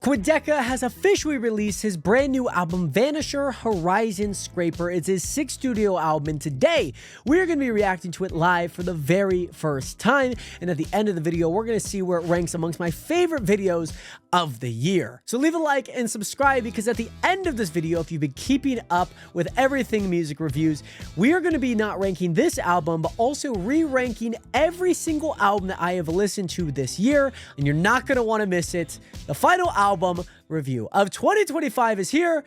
Quadeca has officially released his brand new album, Vanisher Horizon Scraper. It's his 6th studio album, and today we're going to be reacting to it live for the very first time. And at the end of the video, we're going to see where it ranks amongst my favorite videos of the year. So leave a like and subscribe, because at the end of this video, if you've been keeping up with everything music reviews, we are going to be not ranking this album, but also re-ranking every single album that I have listened to this year, and you're not going to want to miss it. The final album review of 2025 is here,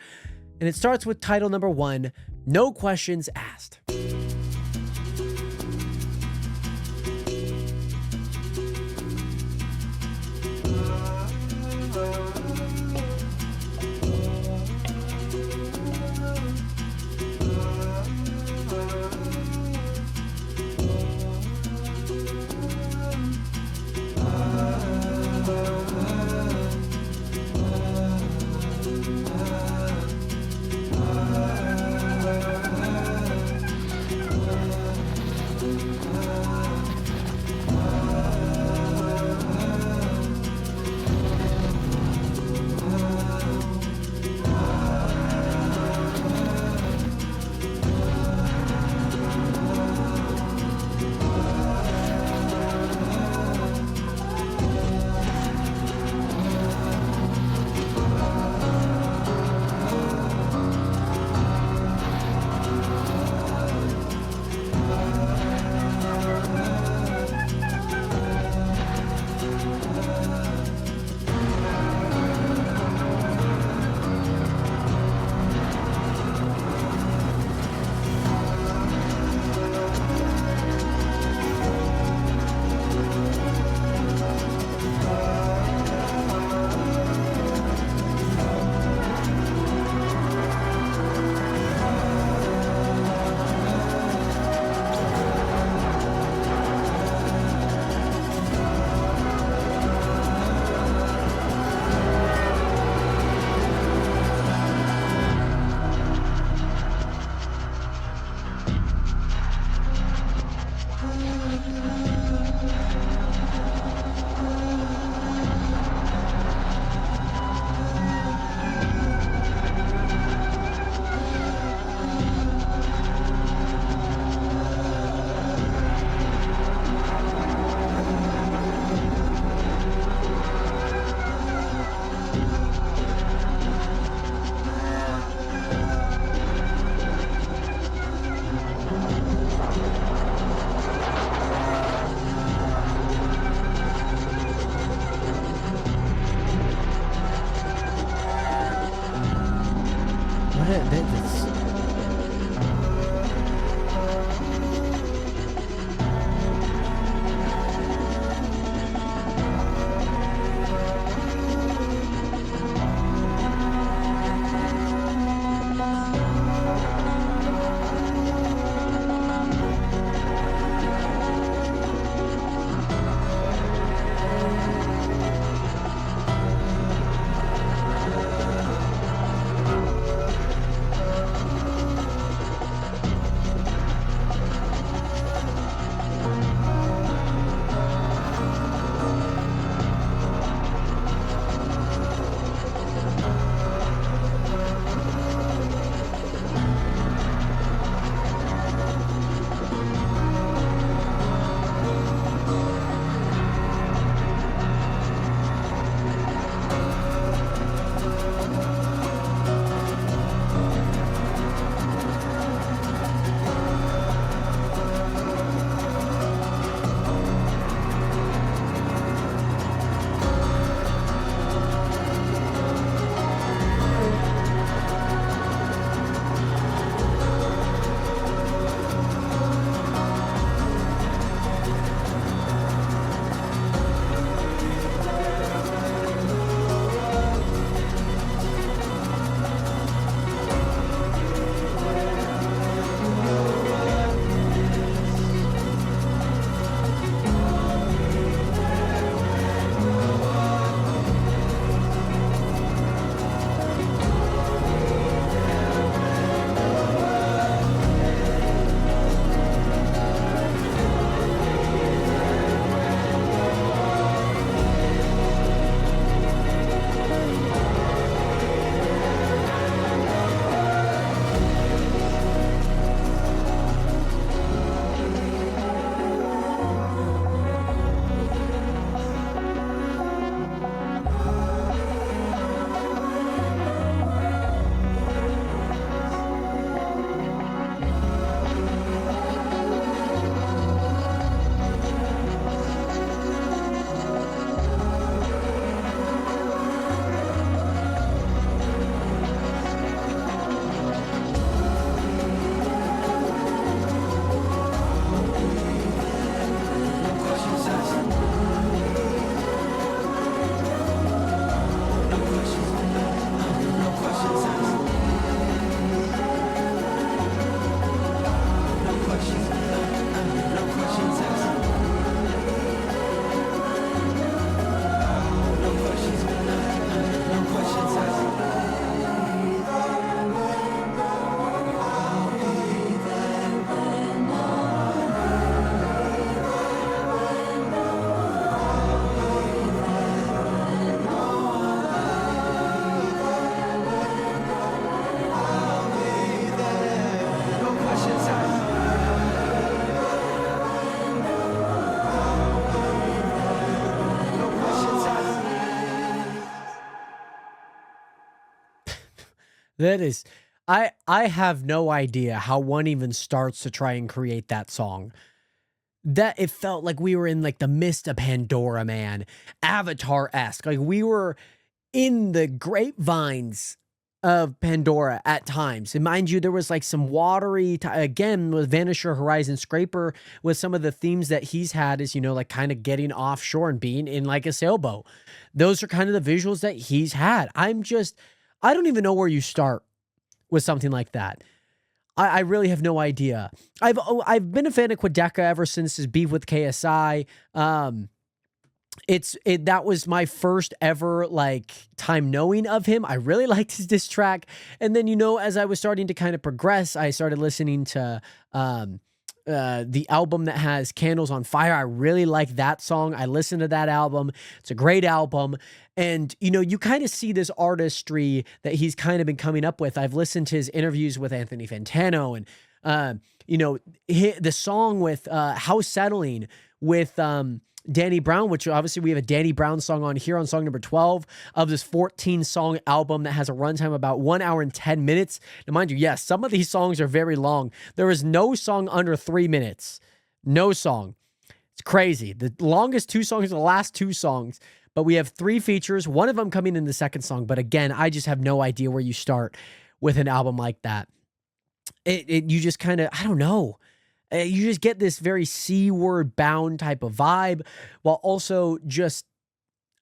and it starts with title number 1, No Questions Asked. That is, I have no idea how one even starts to try and create that song. That it felt like we were in like the mist of Pandora, man. Avatar-esque. Like we were in the grapevines of Pandora at times. And mind you, there was like some watery, again, with Vanisher, Horizon Scraper, with some of the themes that he's had is, you know, like kind of getting offshore and being in like a sailboat. Those are kind of the visuals that he's had. I don't even know where you start with something like that. I really have no idea. I've been a fan of Quadeca ever since his beef with KSI. That was my first ever like time knowing of him. I really liked his diss track. And then, you know, as I was starting to kind of progress, I started listening to the album that has Candles on Fire. I really like that song. I listened to that album. It's a great album. And, you know, you kind of see this artistry that he's kind of been coming up with. I've listened to his interviews with Anthony Fantano and, you know, the song with House Settling with Danny Brown, which obviously we have a Danny Brown song on here on song number 12 of this 14-song album that has a runtime about 1 hour and 10 minutes. Now, mind you, yes, some of these songs are very long. There is no song under 3 minutes. No song. It's crazy. The longest 2 songs are the last 2 songs, but we have 3 features, one of them coming in the second song. But again, I just have no idea where you start with an album like that. You just kind of, I don't know. You just get this very C-word bound type of vibe, while also just,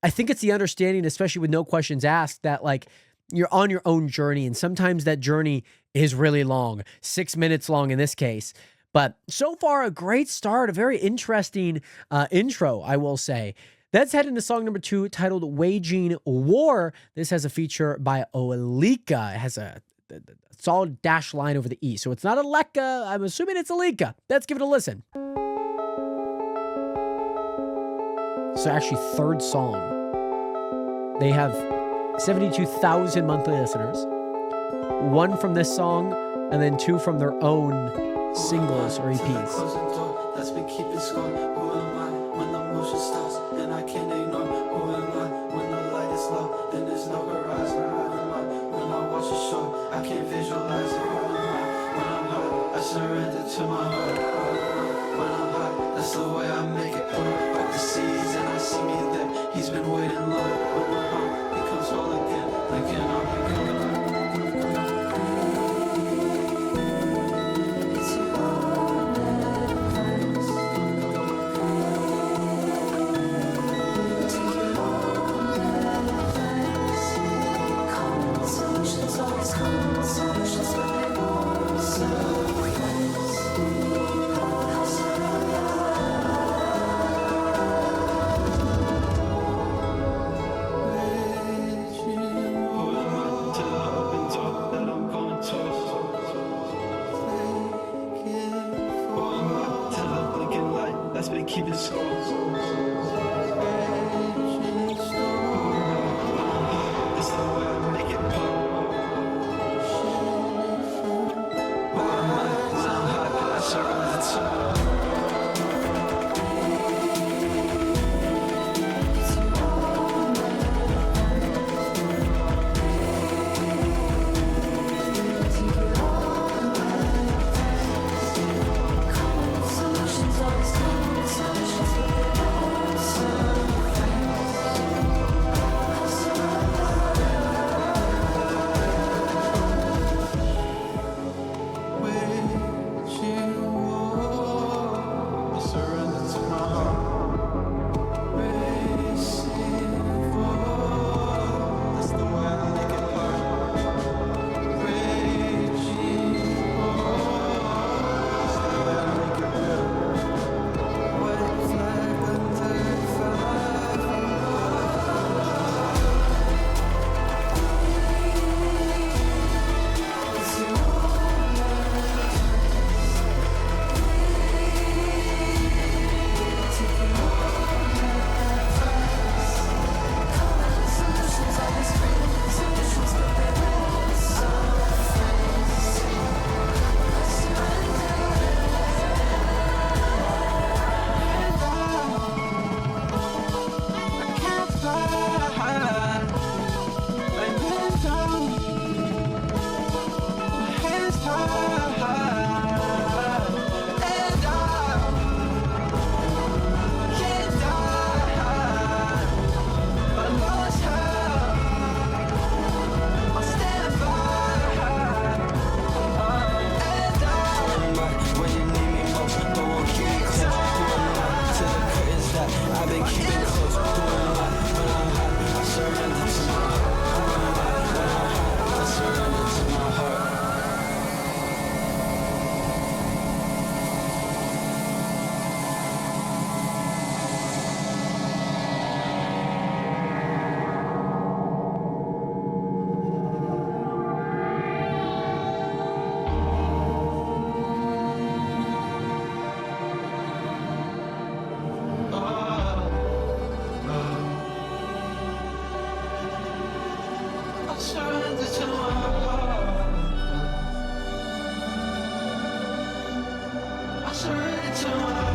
I think it's the understanding, especially with No Questions Asked, that like you're on your own journey, and sometimes that journey is really long, 6 minutes long in this case. But so far, a great start, a very interesting intro, I will say. Let's head into song number 2, titled Waging War. This has a feature by Olika. It has a solid dash line over the E. So it's not Aleka. I'm assuming it's Alika. Let's give it a listen. So actually, 3rd song. They have 72,000 monthly listeners. 1 from this song, and then 2 from their own singles or EPs. That's been keeping score. Who am I when the motion stops and I can't ignore? Who am I when the light is low and there's no horizon? Who am I when I watch a show? I can't visualize it. Who am I when I'm hot? I surrender to my heart. When I'm hot, that's the way I make it. Like the seas and I see me there. He's been waiting long. When my heart becomes whole again, again I'll be coming. surrender to my heart. I surrender to my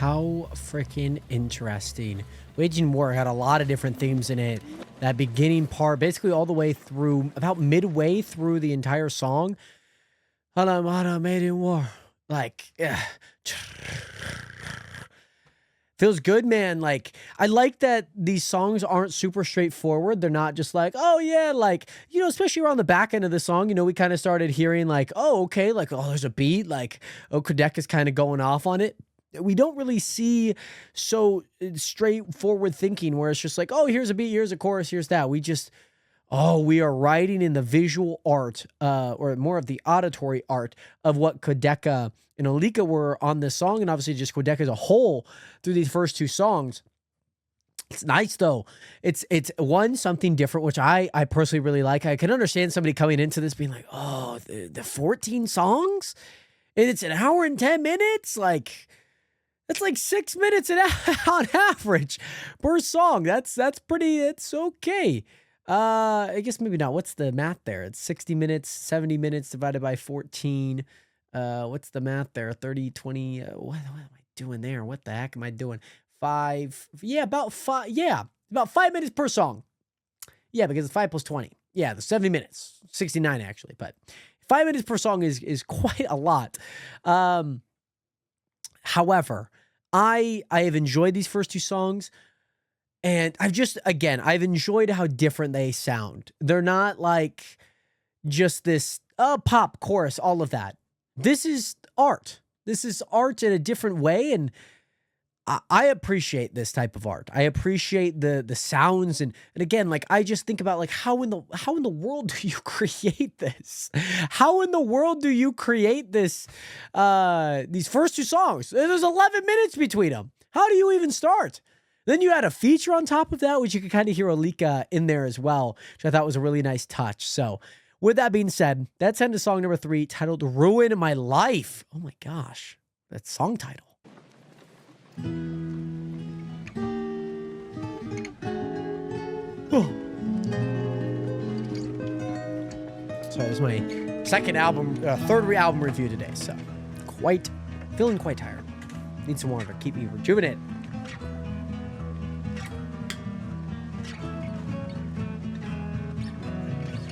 How freaking interesting. Waging War had a lot of different themes in it. That beginning part, basically all the way through, about midway through the entire song. Hanamana made in war. Like, yeah. Feels good, man. Like, I like that these songs aren't super straightforward. They're not just like, oh yeah, like, you know, especially around the back end of the song, you know, we kind of started hearing like, oh, okay, like, oh, there's a beat, like, oh, Quadeca's kind of going off on it. We don't really see so straightforward thinking where it's just like, oh, here's a beat, here's a chorus, here's that. We just, oh, we are writing in the visual art, or more of the auditory art of what Quadeca and Olika were on this song, and obviously just Quadeca as a whole through these first two songs. It's nice though. It's one, something different, which I personally really like. I can understand somebody coming into this being like, oh, the 14 songs? And it's an hour and 10 minutes? Like, that's like 6 minutes on average per song. That's pretty, it's okay. I guess maybe not. What's the math there? It's 60 minutes, 70 minutes divided by 14. What's the math there? 30, 20. What am I doing there? What the heck am I doing? 5. Yeah, about 5. Yeah, about 5 minutes per song. Yeah, because it's 5 plus 20. Yeah, the 70 minutes. 69 actually, but 5 minutes per song is quite a lot. However, I have enjoyed these first two songs, and I've enjoyed how different they sound. They're not like just this pop chorus, all of that. This is art. This is art in a different way, and I appreciate this type of art. I appreciate the sounds, and again, like, I just think about like how in the world do you create this? How in the world do you create this? These first two songs. There's 11 minutes between them. How do you even start? Then you add a feature on top of that, which you could kind of hear Olika in there as well, which I thought was a really nice touch. So, with that being said, that's end of song number 3, titled "Ruin My Life." Oh my gosh, that song title. Oh. So it was my second album, third album review today. So feeling quite tired. Need some water to keep me rejuvenated.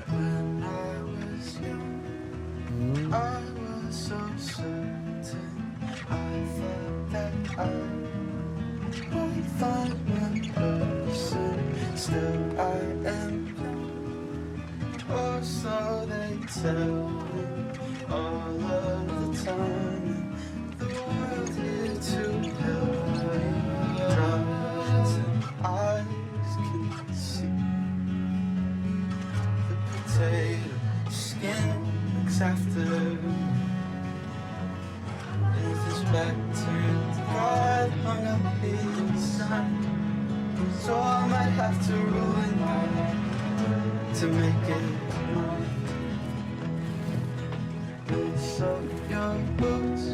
When I was young, I was so certain. I thought that I would find my person. Still I am young, or so they tell me all of the time. The world here to help me. Drugs and eyes can see. The potato skin looks after. Is this back turned? God hung up inside. So I might have to ruin mine to make it mine. Lace up your boots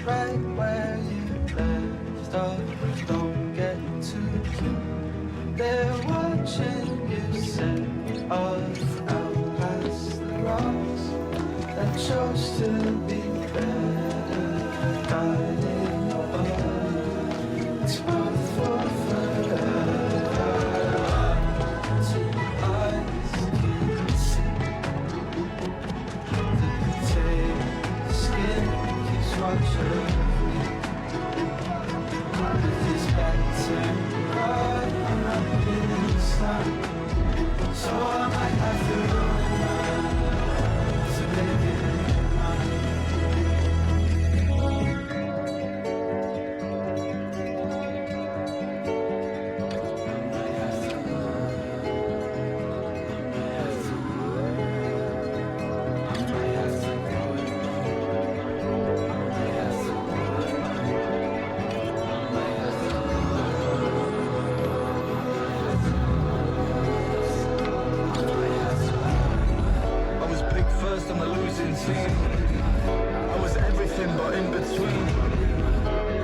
right where you left off. Don't get too cute. They're watching you set off out past the rocks that chose to be better. Guiding above I was everything but in between.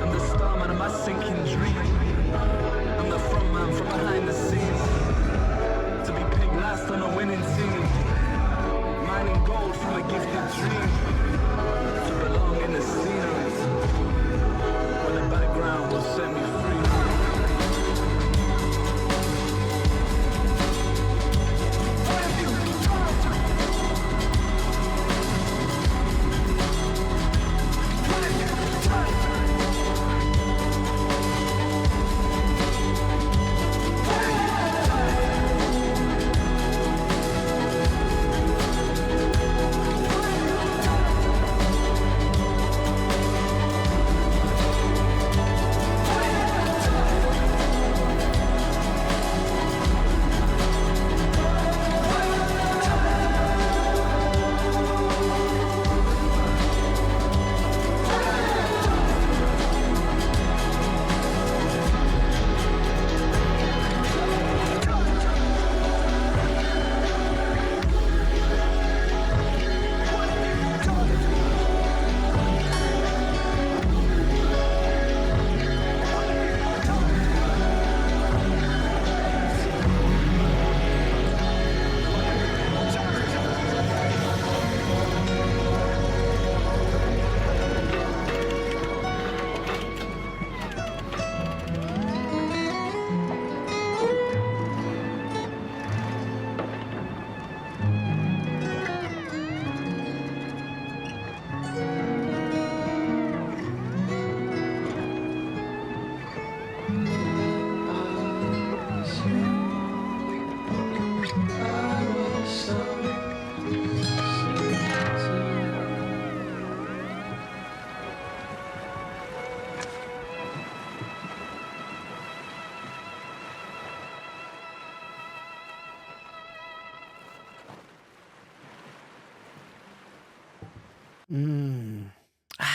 I'm the starman of my sinking dream. I'm the front man from behind the scenes. To be picked last on a winning team. Mining gold from a gifted dream. To belong in the scenery. Where the background will set me free.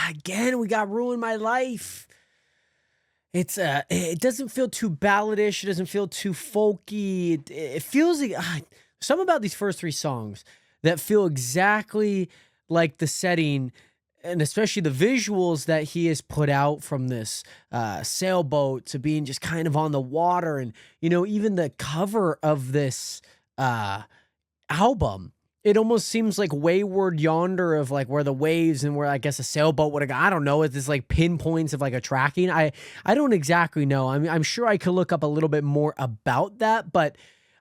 Again, we got Ruin My Life. It's it doesn't feel too balladish. It doesn't feel too folky. It feels like some about these first three songs that feel exactly like the setting, and especially the visuals that he has put out, from this sailboat to being just kind of on the water, and even the cover of this album. It almost seems like Wayward Yonder, of like where the waves and where I guess a sailboat would have gone. I don't know. It's this like pinpoints of like a tracking. I don't exactly know. I'm sure I could look up a little bit more about that, but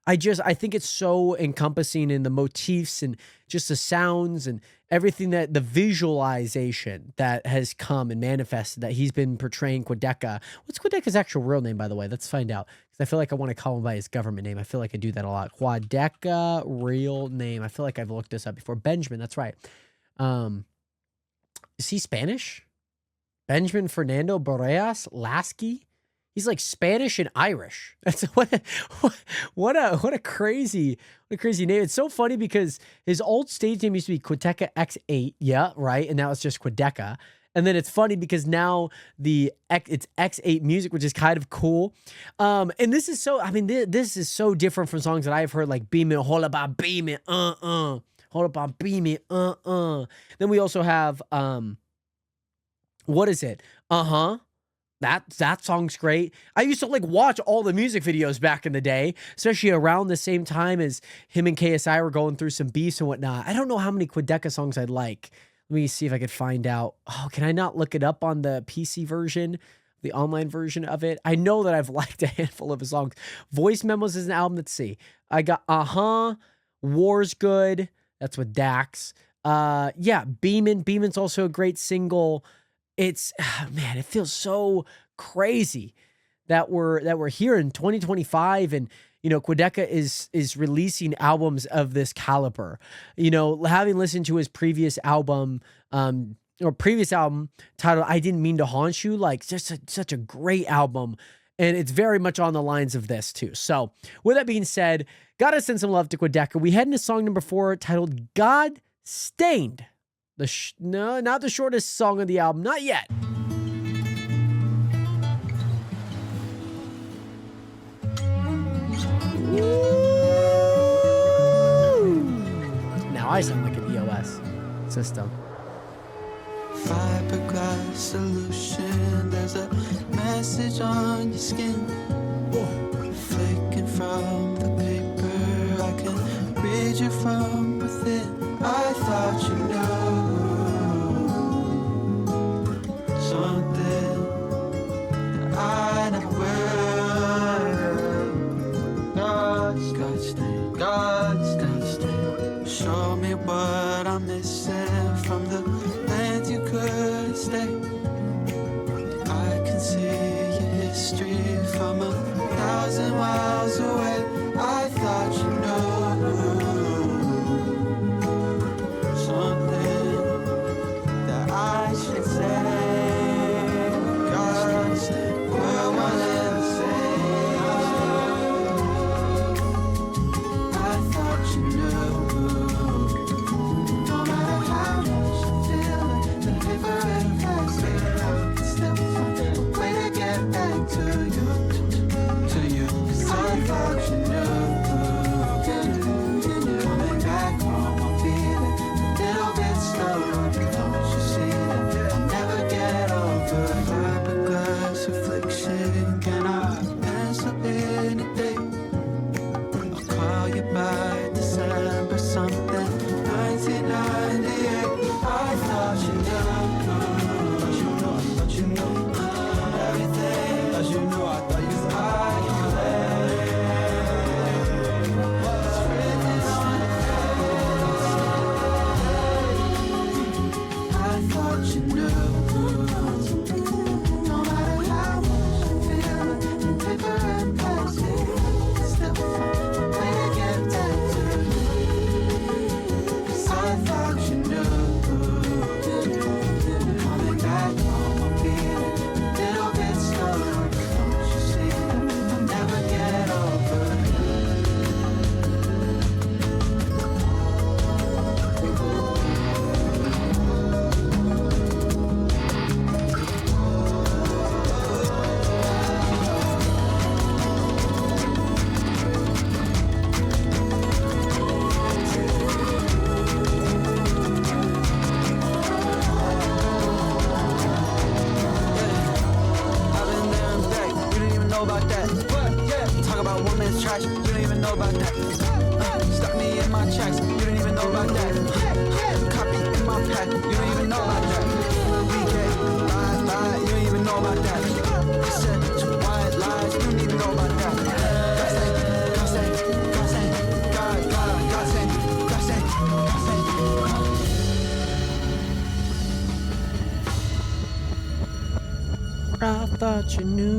I think it's so encompassing in the motifs and just the sounds and everything, that the visualization that has come and manifested, that he's been portraying Quadeca. What's Quadeca's actual real name, by the way? Let's find out, because I feel like I want to call him by his government name. I feel like I do that a lot. Quadeca real name. I feel like I've looked this up before. Benjamin, that's right. Is he Spanish? Benjamin Fernando Boreas Lasky? He's like Spanish and Irish. That's what a crazy name. It's so funny because his old stage name used to be Quadeca X8. Yeah, right. And now it's just Quadeca. And then it's funny because now it's X8 music, which is kind of cool. And this is so, this is so different from songs that I've heard, like Beam It, Hold Up, I Beam It, Hold Up, I Beam It, Then we also have, what is it? That song's great. I used to like watch all the music videos back in the day, especially around the same time as him and KSI were going through some beefs and whatnot. I don't know how many Quadeca songs I'd like. Let me see if I could find out. Oh, can I not look it up on the PC version the online version of it. I know that I've liked a handful of his songs. Voice Memos is an album. Let's see. I got War's good. That's with Dax. Yeah, Beeman. Beeman's also a great single. It's man, it feels so crazy that we're here in 2025 and Quadeca is releasing albums of this caliber. Having listened to his previous album titled I Didn't Mean to Haunt You, like just such a great album. And it's very much on the lines of this too. So with that being said, gotta send some love to Quadeca. We head into song number 4 titled GODSTAINED. No, not the shortest song of the album, not yet. Now I sound like an EOS system. Fiberglass solution, there's a message on your skin. Flicking from the paper, I can read you from within. I thought you knew something that I never will. GODSTAINED, GODSTAINED. Show me what I'm missing from the land you could stay. I can see your history from 1,000 miles away. I thought you knew something that I should say. GODSTAINED, we're one and the same. I thought you knew. No matter how much I'm feeling, the paper and plastic, I can still find a way to get back to you. 'Cause I thought you knew. Coming back home, I'm feeling a little bit slower. Don't you see that I'll never get over fiberglass affliction? Can I pencil in a date? I'll call you by December something, 1998. I thought you knew. But you knew everything. As you knew, I thought you was it's written on your face. I thought you knew. No matter how much I'm feeling, in paper and plastic, still find a way to get back to you. 'Cause I thought you knew. Coming back home, I'm feeling a little bit slower. Don't you see that I'll never get over it? I've been there and back, you didn't even know about that. Talk about women's trash, you didn't even know about that. Stuck me in my tracks, you didn't even know about that. Copy in my pack, you didn't even know about that. BK, lie, you didn't even know about that. I said two white lies, you didn't even know about that. GODSTAINED, GODSTAINED, GODSTAINED. I thought you knew.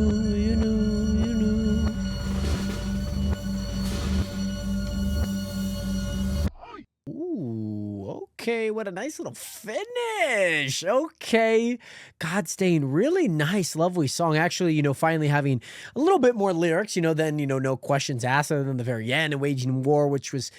Ooh, okay, what a nice little finish. Okay, GODSTAINED, really nice, lovely song. Actually, finally having a little bit more lyrics, than no questions asked other than the very end and waging war, which was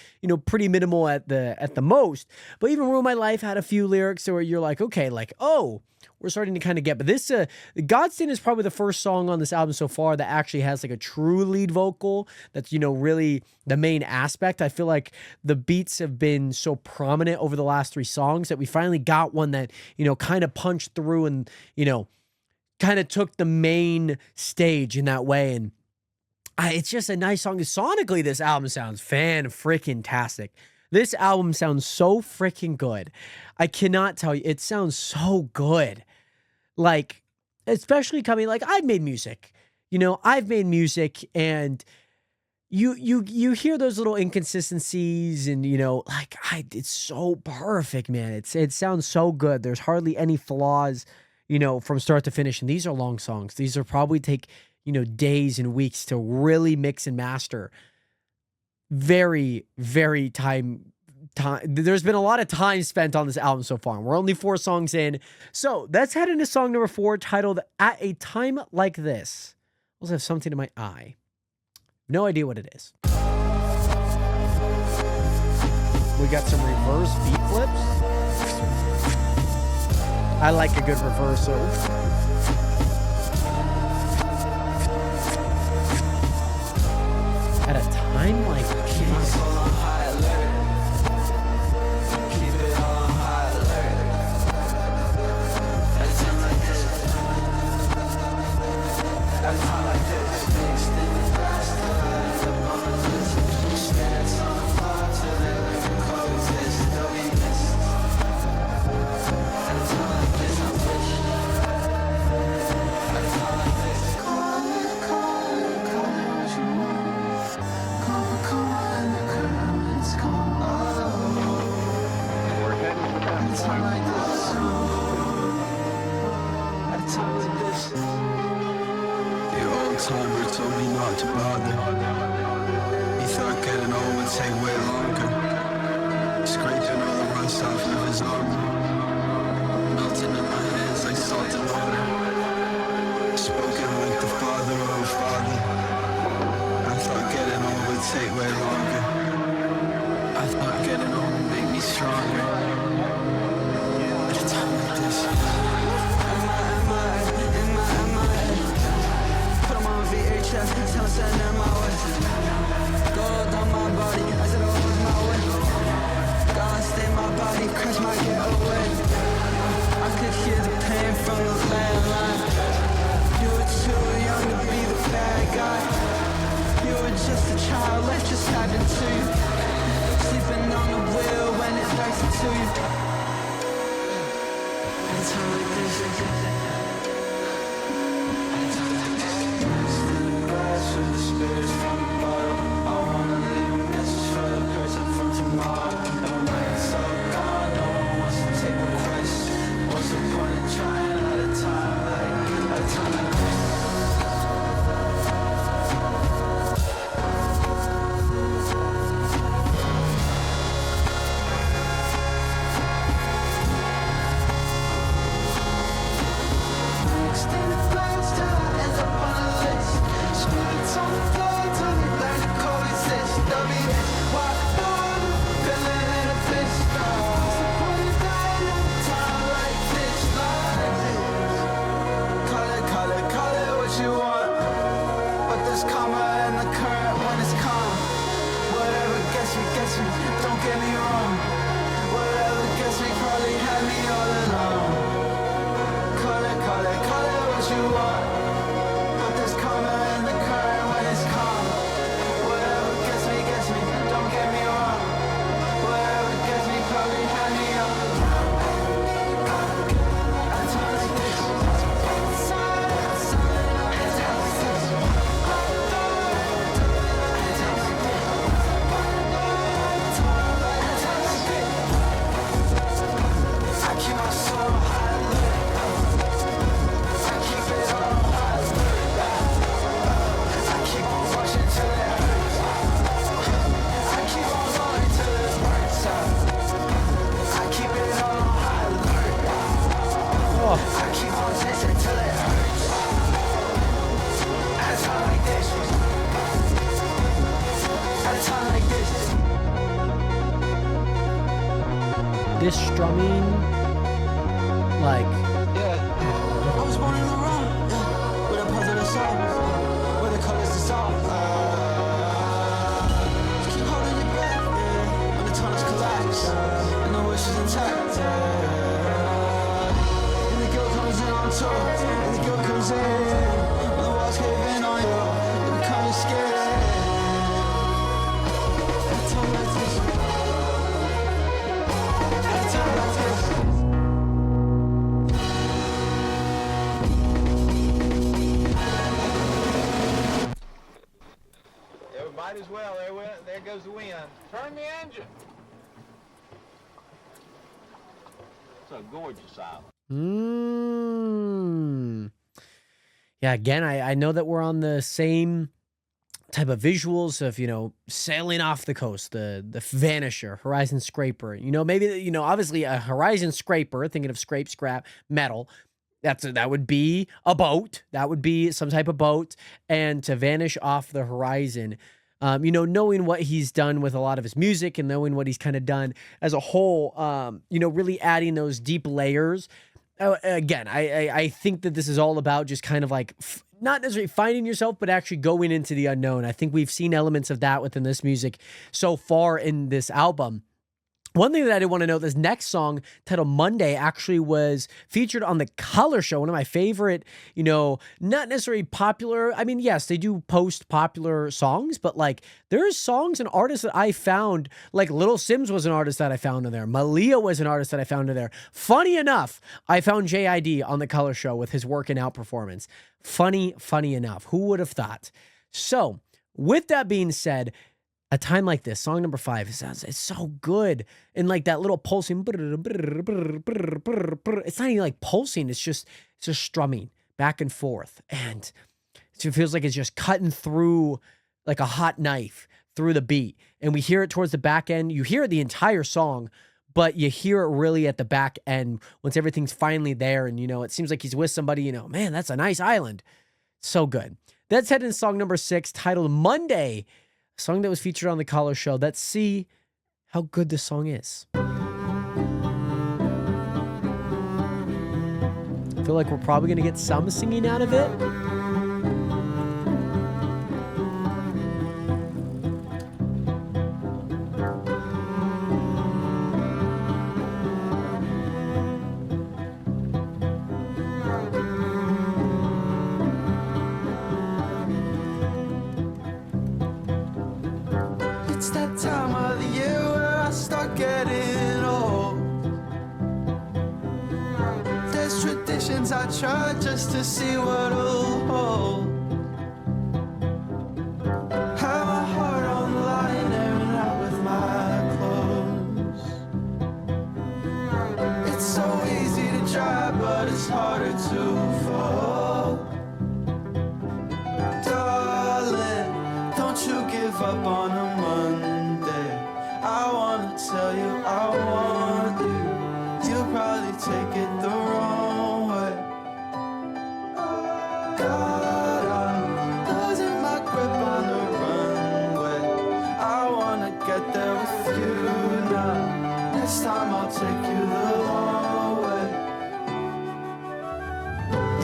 pretty minimal at the most. But even Ruin My Life had a few lyrics where you're like, okay, like, oh, we're starting to kind of get. But this GODSTAINED is probably the first song on this album so far that actually has like a true lead vocal that's really the main aspect. I feel like the beats have been so prominent over the last 3 songs that we finally got one that kind of punched through and kind of took the main stage in that way. And it's just a nice song. Sonically, this album sounds fan-freaking-tastic. This album sounds so freaking good. I cannot tell you. It sounds so good. Like, especially coming, like, I've made music, you know, I've made music, and you hear those little inconsistencies, and you know, like, it's so perfect, man. It sounds so good. There's hardly any flaws, you know, from start to finish. And these are long songs. These are probably take, you know, days and weeks to really mix and master. Very, very time. There's been a lot of time spent on this album so far. We're only 4 songs in. So let's head into song number 4, titled At a Time Like This. I also have something in my eye. No idea what it is. We got some reverse beat flips. I like a good reversal. At a time like this. Timer told me not to bother. He thought getting old would take way longer. Scraping all the rust off of his armor, melting in my hands like salt and water. Spoken like the father of a father. I thought getting old would take way longer. I thought getting old would make me stronger. At a time like this. Tell us that in my way. Gold on my body, I said I was my way. God stay my body, crash my getaway. I could hear the pain from the landline. You were too young to be the bad guy. You were just a child, life just happened to you. Sleeping on the wheel when it breaks into you. At a time like this. For the spirits from the bottom, I wanna leave a message for the person from tomorrow. And when it's all gone, no one wants to take my question. What's the point in trying at a time like this? Extended plans till I end up on a list. Spirits on the floor, tell me learn to coexist. Why feeling in a fist? What's the point of dying at a time like this? Call it what you want. But there's karma in the current when it's calm. Whatever gets me, don't get me wrong. Whatever gets me probably had me all along. Call it what you want. But there's karma in the current when it's calm. Whatever gets me, don't get me wrong. Whatever gets me probably had me all along. At a time like this. I keep my soul high alert. I keep it on high alert. I keep on rushing till it hurts. I keep on going till it burns out. I keep it on high alert. I keep on chasing till it hurts. At a time like this. At a time like this. This strumming, like, I was born in the wrong, with a puzzle to solve, with the colors to solve. Just keep holding your breath, when the tunnels collapse, and the wish is intact. And the guilt comes in on tour, and the guilt comes in, when the walls cave in on you, you become scared. At a time like this. At a time like this. Might as well. There goes the wind. Turn the engine. It's a gorgeous island. Yeah, again, I know that we're on the same type of visuals of, you know, sailing off the coast, the Vanisher, Horizon Scraper. You know, maybe, you know, obviously a Horizon Scraper, thinking of scrape, scrap, metal. That would be a boat. That would be some type of boat. And to vanish off the horizon, you know, knowing what he's done with a lot of his music and knowing what he's kind of done as a whole, you know, really adding those deep layers. Again, I think that this is all about just kind of like not necessarily finding yourself, but actually going into the unknown. I think we've seen elements of that within this music so far in this album. One thing that I did want to note, this next song titled Monday actually was featured on the Color Show, one of my favorite, you know, not necessarily popular. I mean, yes, they do post popular songs, but like there's songs and artists that I found, like Little Sims was an artist that I found in there. Malia was an artist that I found in there. Funny enough, I found JID on the Color Show with his Working Out performance. Funny enough. Who would have thought? So with that being said, a time like this, song number 5, it's so good. And like that little pulsing, it's not even like pulsing, it's just strumming back and forth. And it feels like it's just cutting through like a hot knife through the beat. And we hear it towards the back end. You hear the entire song, but you hear it really at the back end once everything's finally there. And, you know, it seems like he's with somebody, you know, man, that's a nice island. So good. That's heading to song number 6, titled Monday. Song that was featured on the Color Show. Let's see how good this song is. I feel like we're probably going to get some singing out of it. It's that time of the year where I start getting old. There's traditions I try just to see what'll hold. Have my heart on the line, airing out with my clothes. It's so easy to try, but it's harder to fall. Darling, don't you give up on a Monday. I wanna tell you I want you. You'll probably take it the wrong way. God, I'm losing my grip on the runway. I wanna get there with you now. This time I'll take you the long way.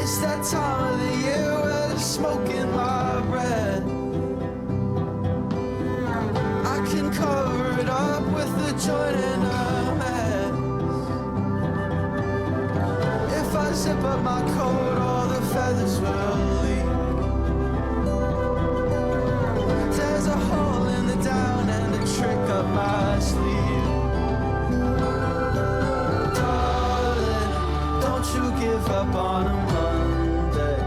It's that time of the year where there's smoke in my breath. I can cover it up with a joint and a mess. If I zip up my coat, all the feathers will leave. There's a hole in the down and a trick up my sleeve. Darling, don't you give up on a Monday.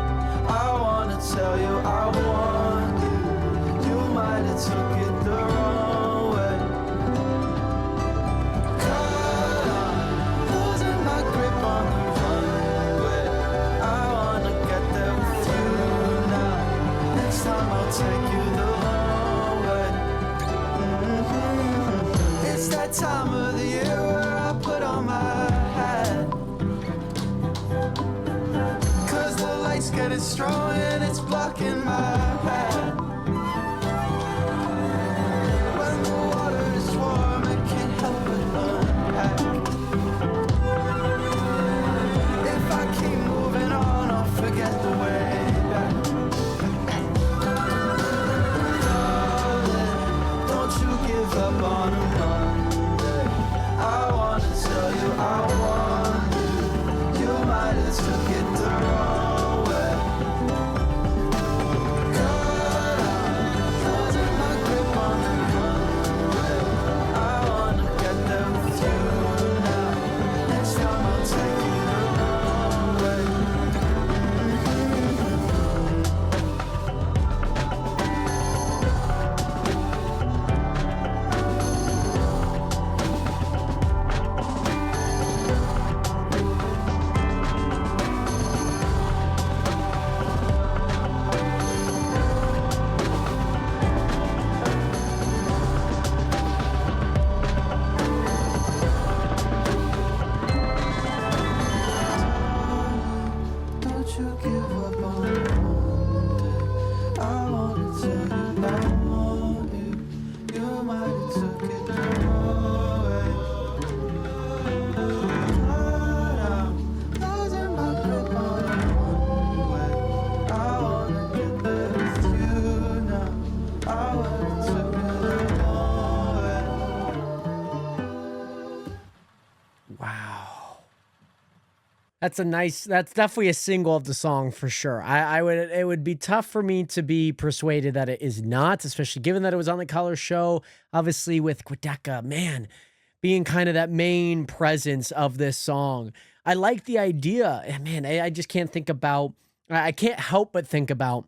I wanna tell you I want you. You might have took it the wrong way. God, I'm losing my grip on the runway. I wanna get there with you now. Next time I'll take you the long way. It's that time of the year where I put on my hat. 'Cause the light's getting strong and it's blocking my path. When the water is warm, I can't help but unpack. If I keep moving on, I'll forget the way back. Darling, don't you give up on a Monday. I wanna tell you I want you. You might have took it the wrong way. That's definitely a single of the song for sure. It would be tough for me to be persuaded that it is not, especially given that it was on the Color Show, obviously with Quadeca, man, being kind of that main presence of this song. I like the idea. Man, I just can't think about, I can't help but think about,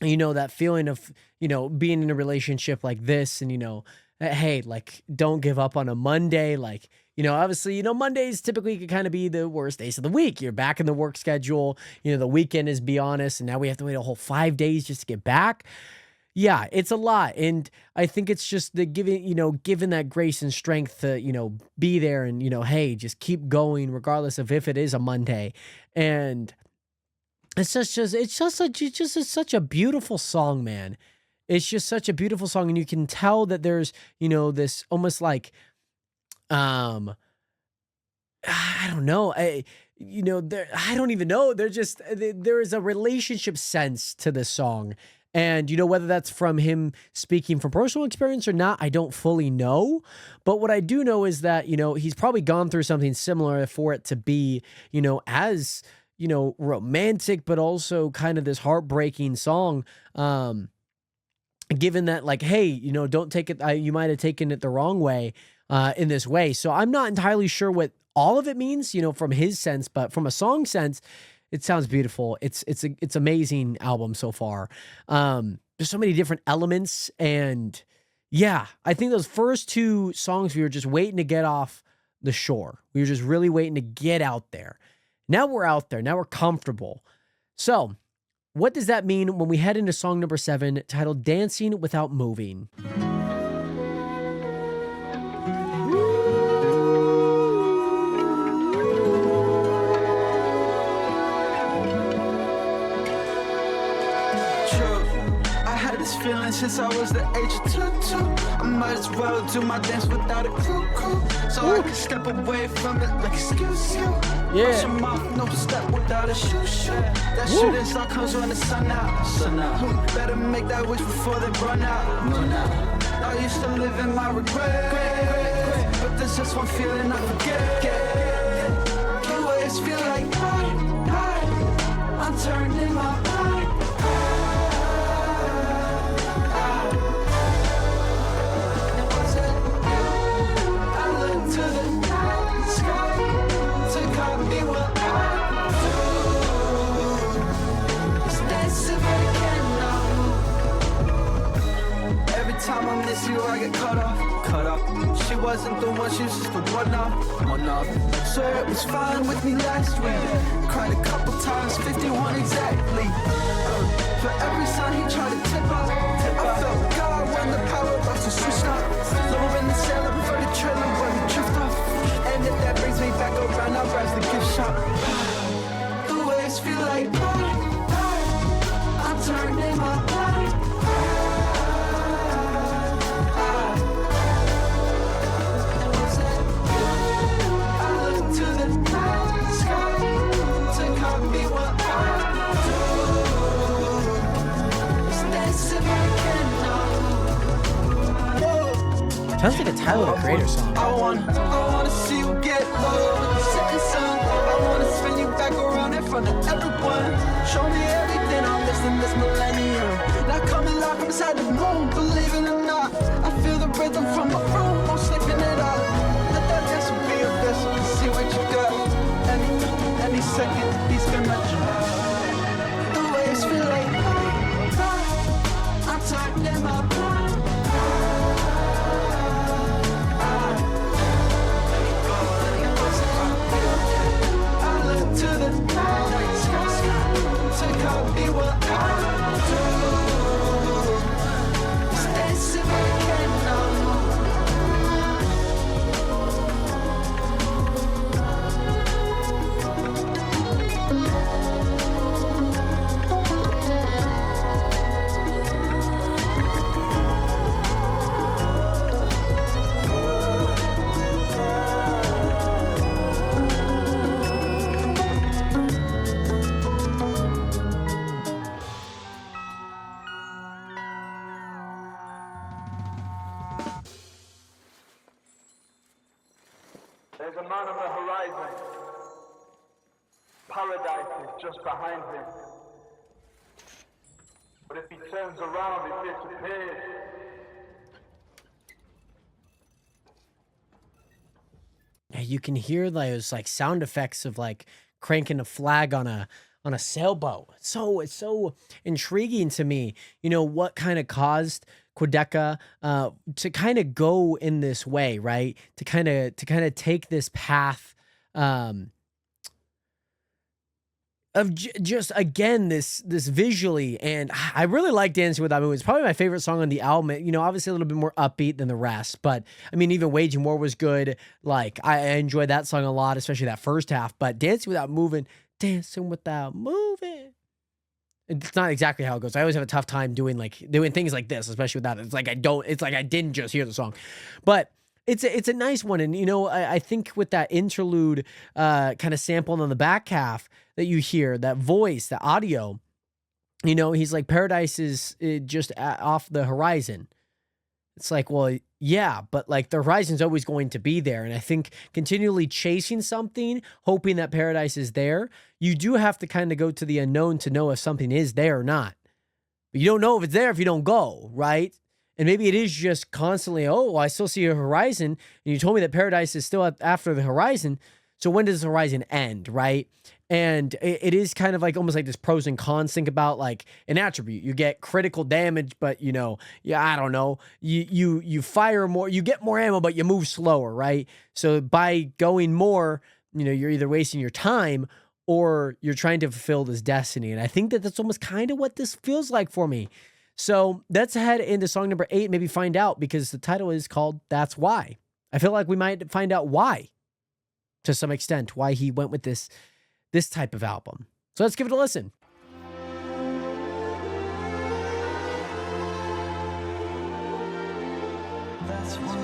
that feeling of, being in a relationship like this and, hey, like, don't give up on a Monday. Like, obviously, Mondays typically can kind of be the worst days of the week. You're back in the work schedule. The weekend is be honest. And now we have to wait a whole 5 days just to get back. Yeah, it's a lot. And I think it's just the given that grace and strength to, be there and, hey, just keep going regardless of if it is a Monday. And it's just such a beautiful song, man. It's just such a beautiful song. And you can tell that there's, this almost like, I don't know. I don't even know. There is a relationship sense to this song. And, whether that's from him speaking from personal experience or not, I don't fully know. But what I do know is that, he's probably gone through something similar for it to be, as, romantic, but also kind of this heartbreaking song. Given that, like, hey, don't take it, you might have taken it the wrong way in this way. So I'm not entirely sure what all of it means, from his sense, but from a song sense, it sounds beautiful. It's amazing album so far. There's so many different elements, and yeah, I think those first two songs we were just waiting to get off the shore. We were just really waiting to get out there. Now we're out there. Now we're comfortable. So what does that mean when we head into song number 7, titled Dancing Without Moving? Feeling since I was the age of 2. I might as well do my dance without a clue, so I can step away from it like excuse you. Yeah. Brush your mouth, no step without a shoe. That shooting star comes when the sun out. Better make that wish before they run out. I used to live in my regret, but there's just one feeling I forget. You always feel like I'm turning my mind. Time I miss you, I get cut off. She wasn't the one, she was just the one off. Swear it was fine with me last week. Cried a couple times, 51 exactly. For every sign he tried to tip off, I felt God when the power lost was switched off. Lower in the cell, I prefer the trailer where we drift off. And if that brings me back around, I'll browse the gift shop. The waves feel like I'm turning my mind. Sounds like a Tyler the Creator song. I wanna see you get low with the setting sun. I wanna spin you back around in front of everyone. Show me everything I missed in this millennium. Now come and lock inside the moon, believe it or not. I feel the rhythm from my room, I'm slipping it out. Let that vessel be a vessel and see what you got. Any second, he's gonna try. The waves feel like I'm turning my mind. To the night sky to copy what I do. Stay simple, There's a man on the horizon. just behind him. But if he turns around, it disappears. Yeah, you can hear those like sound effects of like cranking a flag on a sailboat. It's so intriguing to me. You know what kind of caused Quadeca to kind of go in this way, right? To kind of take this path of just again this visually. And I really like Dancing Without Moving. It's probably my favorite song on the album. You know, obviously a little bit more upbeat than the rest, but I mean, even Waging War was good. Like I enjoyed that song a lot, especially that first half. But Dancing Without Moving, Dancing Without Moving. It's not exactly how it goes. I always have a tough time doing things like this, especially without it. It's like I didn't just hear the song, but it's a nice one. And, you know, I think with that interlude kind of sampled on the back half that you hear, that voice, the audio, you know, he's like, paradise is just off the horizon. It's like, well, yeah, but like the horizon's always going to be there. And I think continually chasing something, hoping that paradise is there, you do have to kind of go to the unknown to know if something is there or not. But you don't know if it's there if you don't go, right? And maybe it is just constantly, oh, I still see a horizon. And you told me that paradise is still after the horizon. So when does the horizon end, right? And it is kind of like almost like this pros and cons. Think about like an attribute. You get critical damage, but you know, yeah, I don't know. You fire more, you get more ammo, but you move slower, right? So by going more, you know, you're either wasting your time or you're trying to fulfill this destiny. And I think that that's almost kind of what this feels like for me. So let's head into song number 8, maybe find out, because the title is called That's Why. I feel like we might find out why, to some extent, why he went with this type of album. So let's give it a listen. That's why.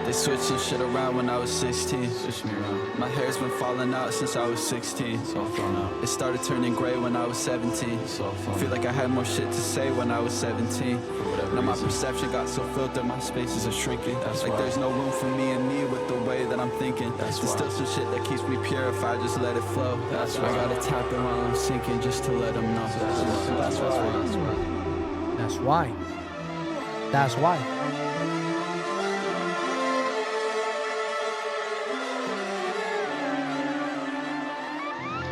They switched some shit around when I was 16. Switch me around. My hair's been falling out since I was 16. It's all thrown out. It started turning gray when I was 17. It's all thrown Feel like I had more shit to say when I was 17. Now my reason. perception got so filled that my spaces are shrinking. That's like why. there's no room for me and me with the way that I'm thinking. That's There's why. still some shit that keeps me pure if I just let it flow. That's I why. gotta tap it while I'm sinking just to let them know. That's why. That's why. That's why.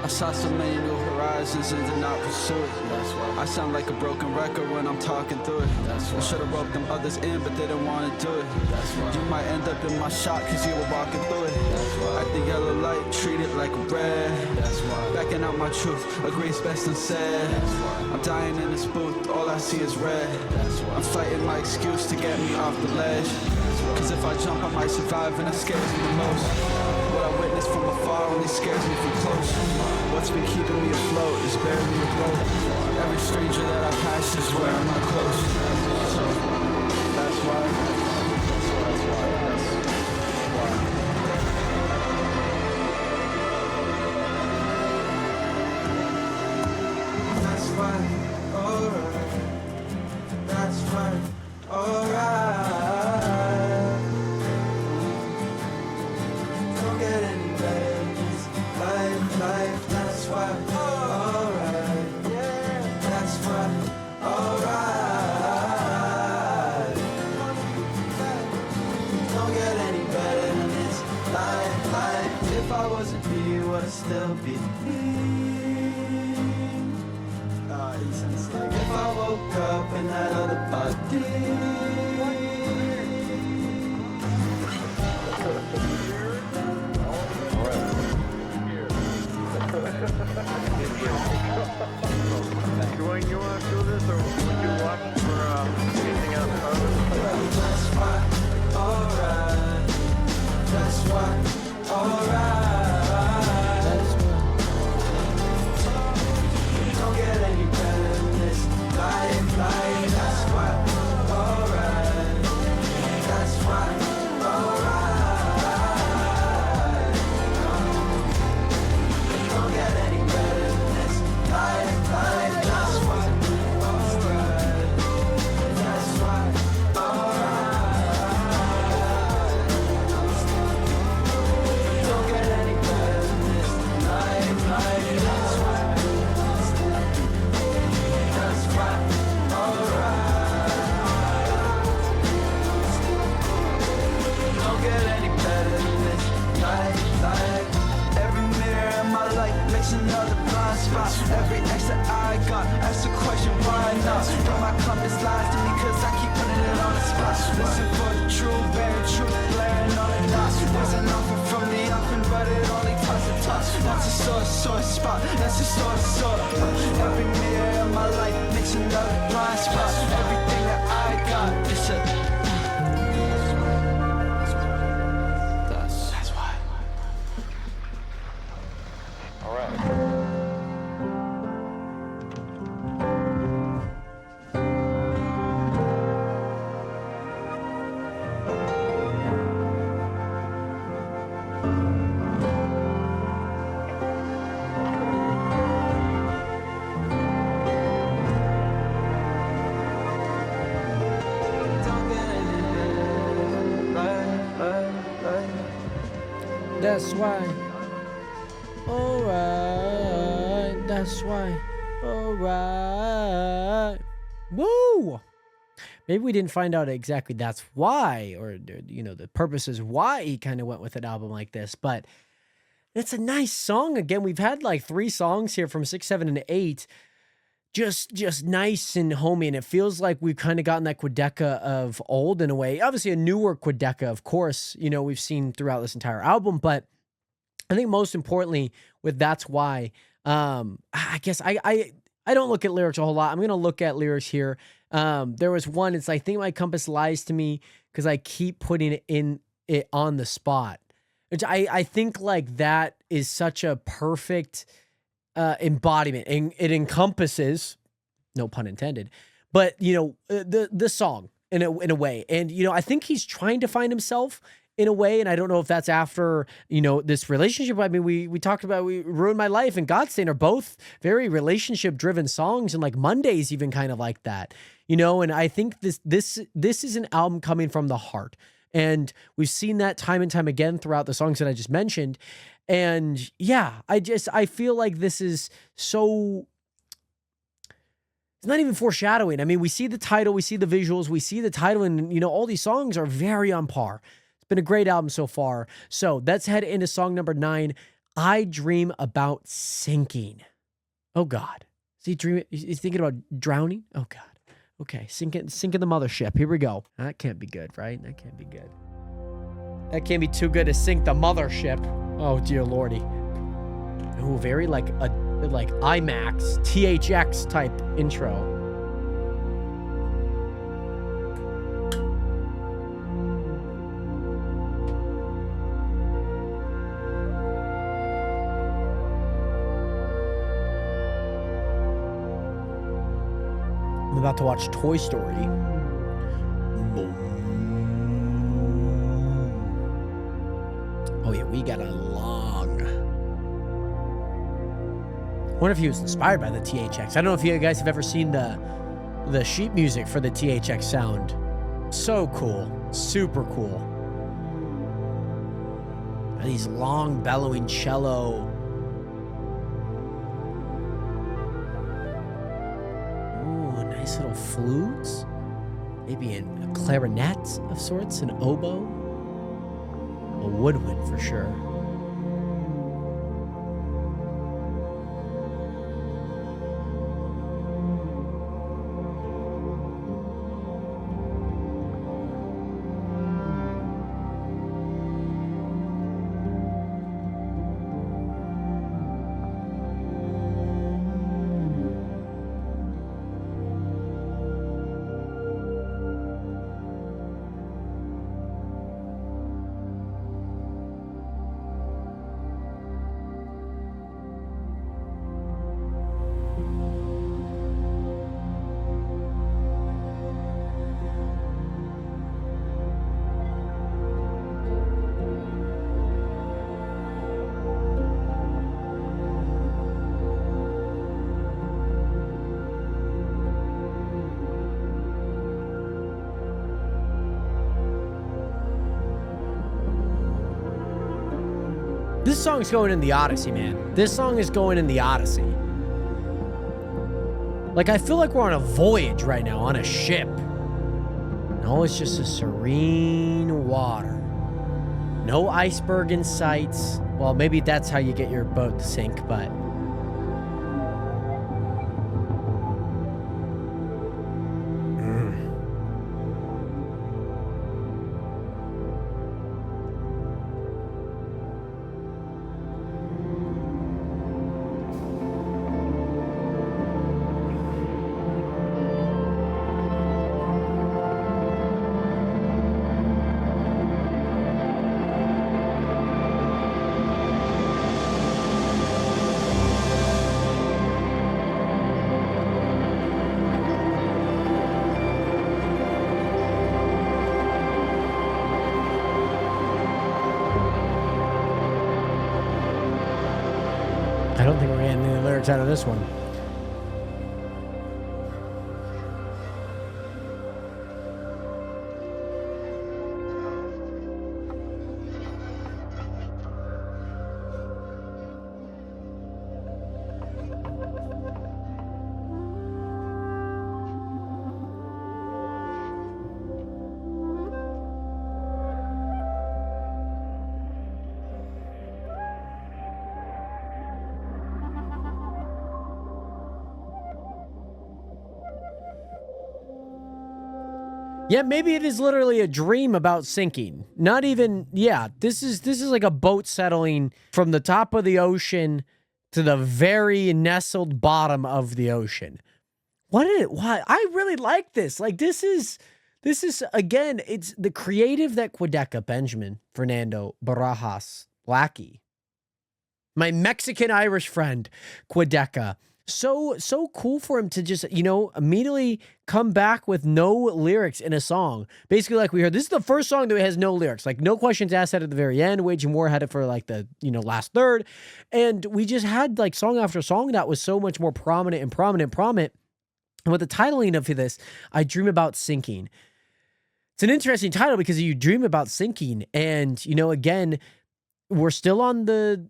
I saw so many new horizons and did not pursue it. That's why. I sound like a broken record when I'm talking through it. That's I why. should've roped them others in, but they didn't wanna do it. That's why. You might end up in my shot cause you were walking through it. That's why. At the yellow light, treat it like a red. That's why. Backing out my truth, agree's best unsaid. That's why. I'm dying in this booth, all I see is red. That's why. I'm fighting my excuse to get me off the ledge. Cause if I jump I might survive and that scares me the most. What I witness from afar only scares me from close. What's been keeping me afloat is bearing me afloat. Every stranger that I pass is wearing my clothes. That's why. That's fine, alright. That's fine, alright. Don't get any better than this. Life, that's why, alright. That's why, alright. Don't get any better than this. Life. If I wasn't here, would I still be here? If I woke up in that other body. You want to do this, or would you watch for anything else? That's why, alright. That's why, alright. Don't get any better than this. Life, that's why, alright. spot. Every ex that I got, ask the question, why not? But my compass lies to me, cause I keep putting it on the spot. Listen for the truth, bearing truth, blaring on the dots. Wasn't nothing from the oven, but it only touched the top. That's a sore spot, that's a sore. Every mirror in my life makes another blind spot. Everything that I got, it's a... That's why. All right. That's why. Alright. That's why. Alright. Woo! Maybe we didn't find out exactly that's why, or, you know, the purposes why he kind of went with an album like this, but it's a nice song. Again, we've had like 3 songs here from 6, 7, and 8. Just nice and homey, and it feels like we've kind of gotten that Quadeca of old in a way. Obviously a newer Quadeca, of course, you know, we've seen throughout this entire album, but I think most importantly with That's Why, I guess I don't look at lyrics a whole lot. I'm going to look at lyrics here. There was one, it's I think my compass lies to me because I keep putting it on the spot, which I think like that is such a perfect embodiment, and it encompasses, no pun intended, but you know, the song in a way. And you know, I think he's trying to find himself in a way, and I don't know if that's after, you know, this relationship. I mean, we talked about We Ruined My Life and GODSTAINED are both very relationship driven songs, and like Monday's even kind of like that, you know. And I think this is an album coming from the heart, and we've seen that time and time again throughout the songs that I just mentioned. And yeah, I feel like this is so, it's not even foreshadowing. I mean, we see the title, we see the visuals, we see the title, and you know, all these songs are very on par. It's been a great album so far. So let's head into song number 9, I Dream About Sinking. Oh God. Is he thinking about drowning? Oh God. Okay, sinking the mothership. Here we go. That can't be good, right? That can't be good. That can't be too good to sink the mothership. Oh dear lordy. Oh, very like IMAX, THX type intro. I'm about to watch Toy Story. Oh yeah, we got a long. I wonder if he was inspired by the THX. I don't know if you guys have ever seen the sheet music for the THX sound. So cool, super cool. These long bellowing cello. Ooh, nice little flutes. Maybe a clarinet of sorts, an oboe. A woodwind for sure. This song's going in the Odyssey, man. This song is going in the Odyssey. Like, I feel like we're on a voyage right now, on a ship. No, it's just a serene water. No iceberg in sight. Well, maybe that's how you get your boat to sink, but I don't think we're getting any lyrics out of this one. Yeah, maybe it is literally a dream about sinking. Not even, yeah, this is like a boat settling from the top of the ocean to the very nestled bottom of the ocean. Why? I really like this. Like, this is, again, it's the creative that Quadeca, Benjamin Fernando Barajas Lackey, my Mexican-Irish friend, Quadeca. So cool for him to just, you know, immediately come back with no lyrics in a song. Basically, like we heard, this is the first song that has no lyrics. Like, no questions asked at the very end. Waging War had it for like the, you know, last third. And we just had like song after song that was so much more prominent. And with the titling of this, I Dream About Sinking. It's an interesting title because you dream about sinking. And, you know, again, we're still on the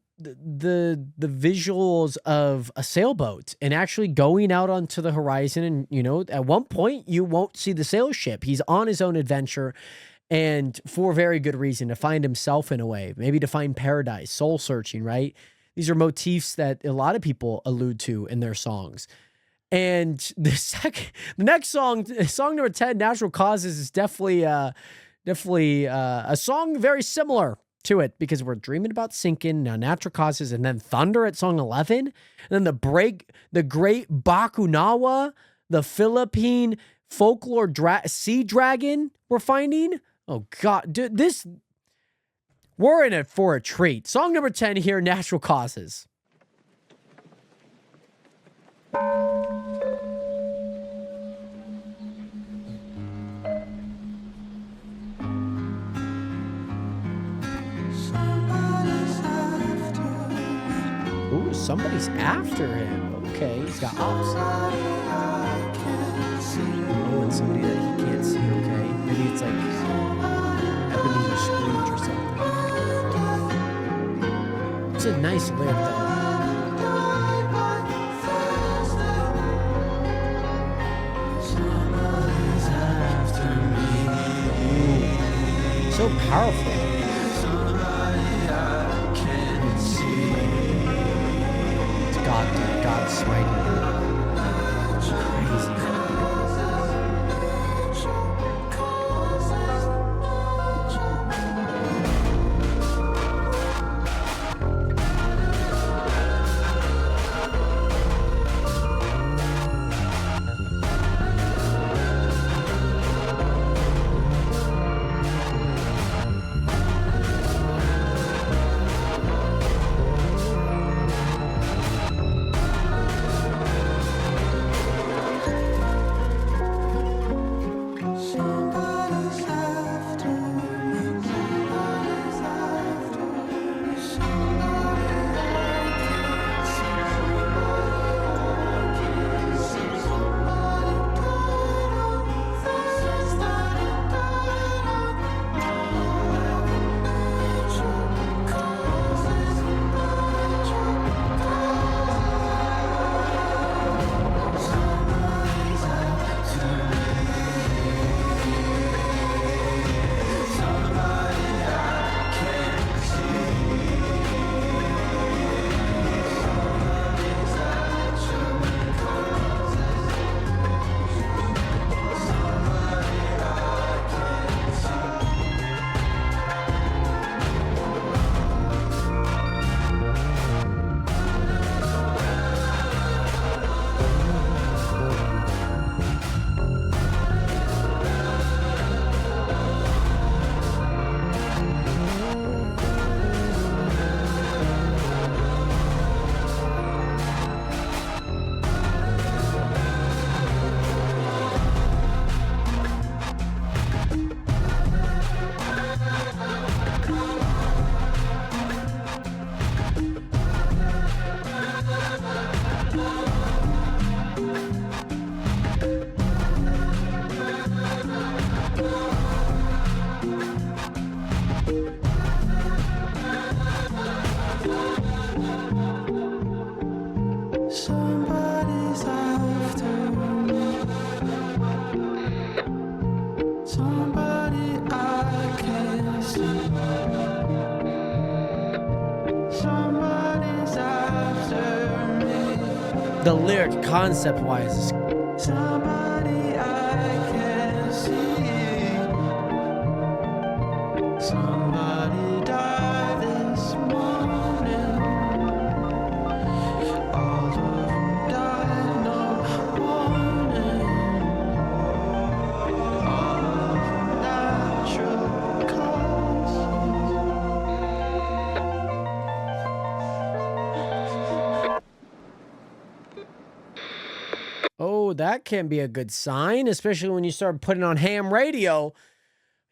visuals of a sailboat and actually going out onto the horizon. And, you know, at one point you won't see the sail ship. He's on his own adventure, and for very good reason, to find himself in a way, maybe to find paradise, soul searching, right? These are motifs that a lot of people allude to in their songs. And the next song number 10, Natural Causes, is definitely a song very similar to it, because we're dreaming about sinking, now Natural Causes, and then Thunder at song 11, and then the great Bakunawa, the Philippine folklore sea dragon we're finding. Oh God, dude, we're in it for a treat. Song number 10 here, Natural Causes. Ooh, somebody's after him. Okay, he's got ops. Oh, and somebody that he can't see, okay. Maybe it's like Ebenezer Scrooge or something. It's a nice lyric, though. Ooh, so powerful. God smiting him. Crazy. the lyric concept-wise is Somebody I can see. Somebody died this morning. All of them died, no warning. All of natural causes. Oh, that can be a good sign, especially when you start putting on ham radio.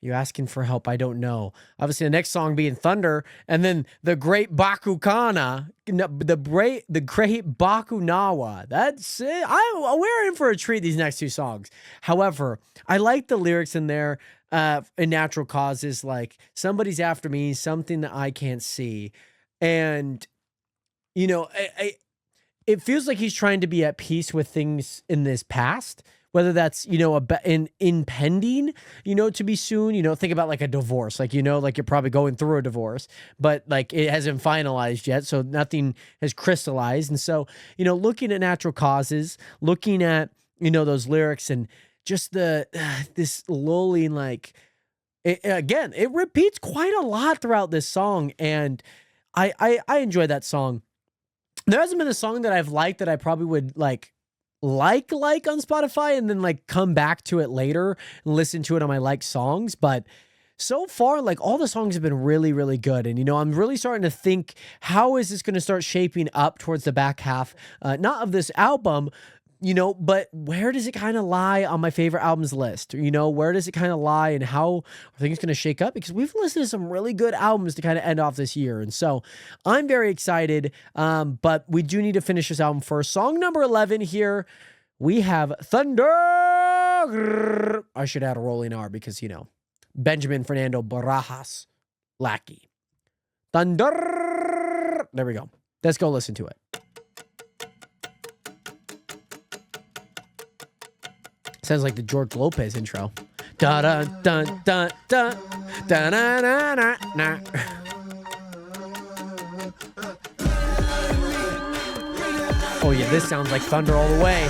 You asking for help? I don't know. Obviously, the next song being Thunder, and then the great Bakukana, the great Bakunawa. That's it. We're in for a treat these next two songs. However, I like the lyrics in there. In Natural Causes, like somebody's after me, something that I can't see, and you know, it feels like he's trying to be at peace with things in this past, whether that's, you know, impending, you know, to be soon, you know, think about like a divorce, like, you know, like you're probably going through a divorce, but like it hasn't finalized yet. So nothing has crystallized. And so, you know, looking at Natural Causes, looking at, you know, those lyrics and just this lulling, like, again, it repeats quite a lot throughout this song. And I enjoy that song. There hasn't been a song that I've liked that I probably would like on Spotify and then like come back to it later and listen to it on my like songs. But so far, like all the songs have been really, really good. And, you know, I'm really starting to think, how is this going to start shaping up towards the back half, not of this album, you know, but where does it kind of lie on my favorite albums list? You know, where does it kind of lie and how are things going to shake up? Because we've listened to some really good albums to kind of end off this year. And so I'm very excited, but we do need to finish this album first. Song number 11 here, we have THUNDRRR. I should add a rolling R because, you know, Benjamin Fernando Barajas Lackey. THUNDRRR. There we go. Let's go listen to it. Sounds like the George Lopez intro. Da da da da da da na na na na. Oh yeah, this sounds like thunder all the way.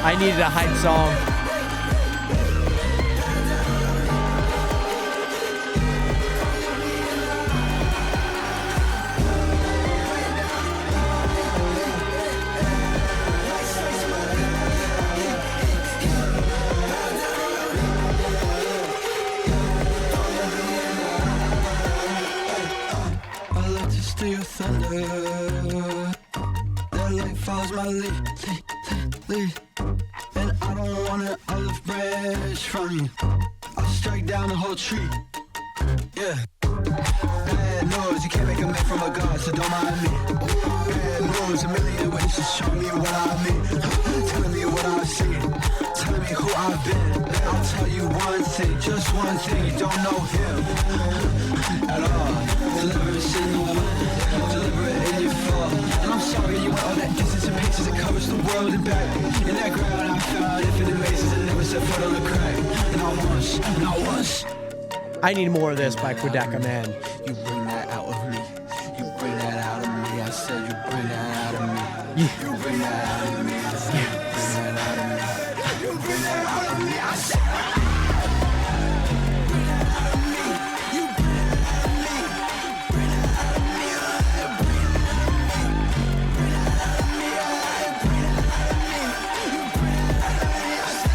I needed a hype song. I like to steal thunder. That light follows my lead. And I don't want an olive branch from you. I'll strike down the whole tree. Yeah. Bad news, you can't make a man from a god, so don't mind me. Bad news, a million ways to show me what I mean. Telling me what I see, telling me who I've been. I'll tell you one thing, just one thing, you don't know him at all. Deliverance in the wind, deliberate in your fall. And I'm sorry you went all that distance and paces, it covers the world and back. In that ground I found infinite mazes and never set foot on the crack. And not once. I need more of this by Quadeca, man. You bring that out of me. You bring that out of me. I said you bring that out of me. You bring that out of me. I said you bring that out of me. You bring that out of me. I said bring that out of me. You bring that out of me. Bring that out of me. Bring that out of me. Bring that out of me. You bring that out of me. I said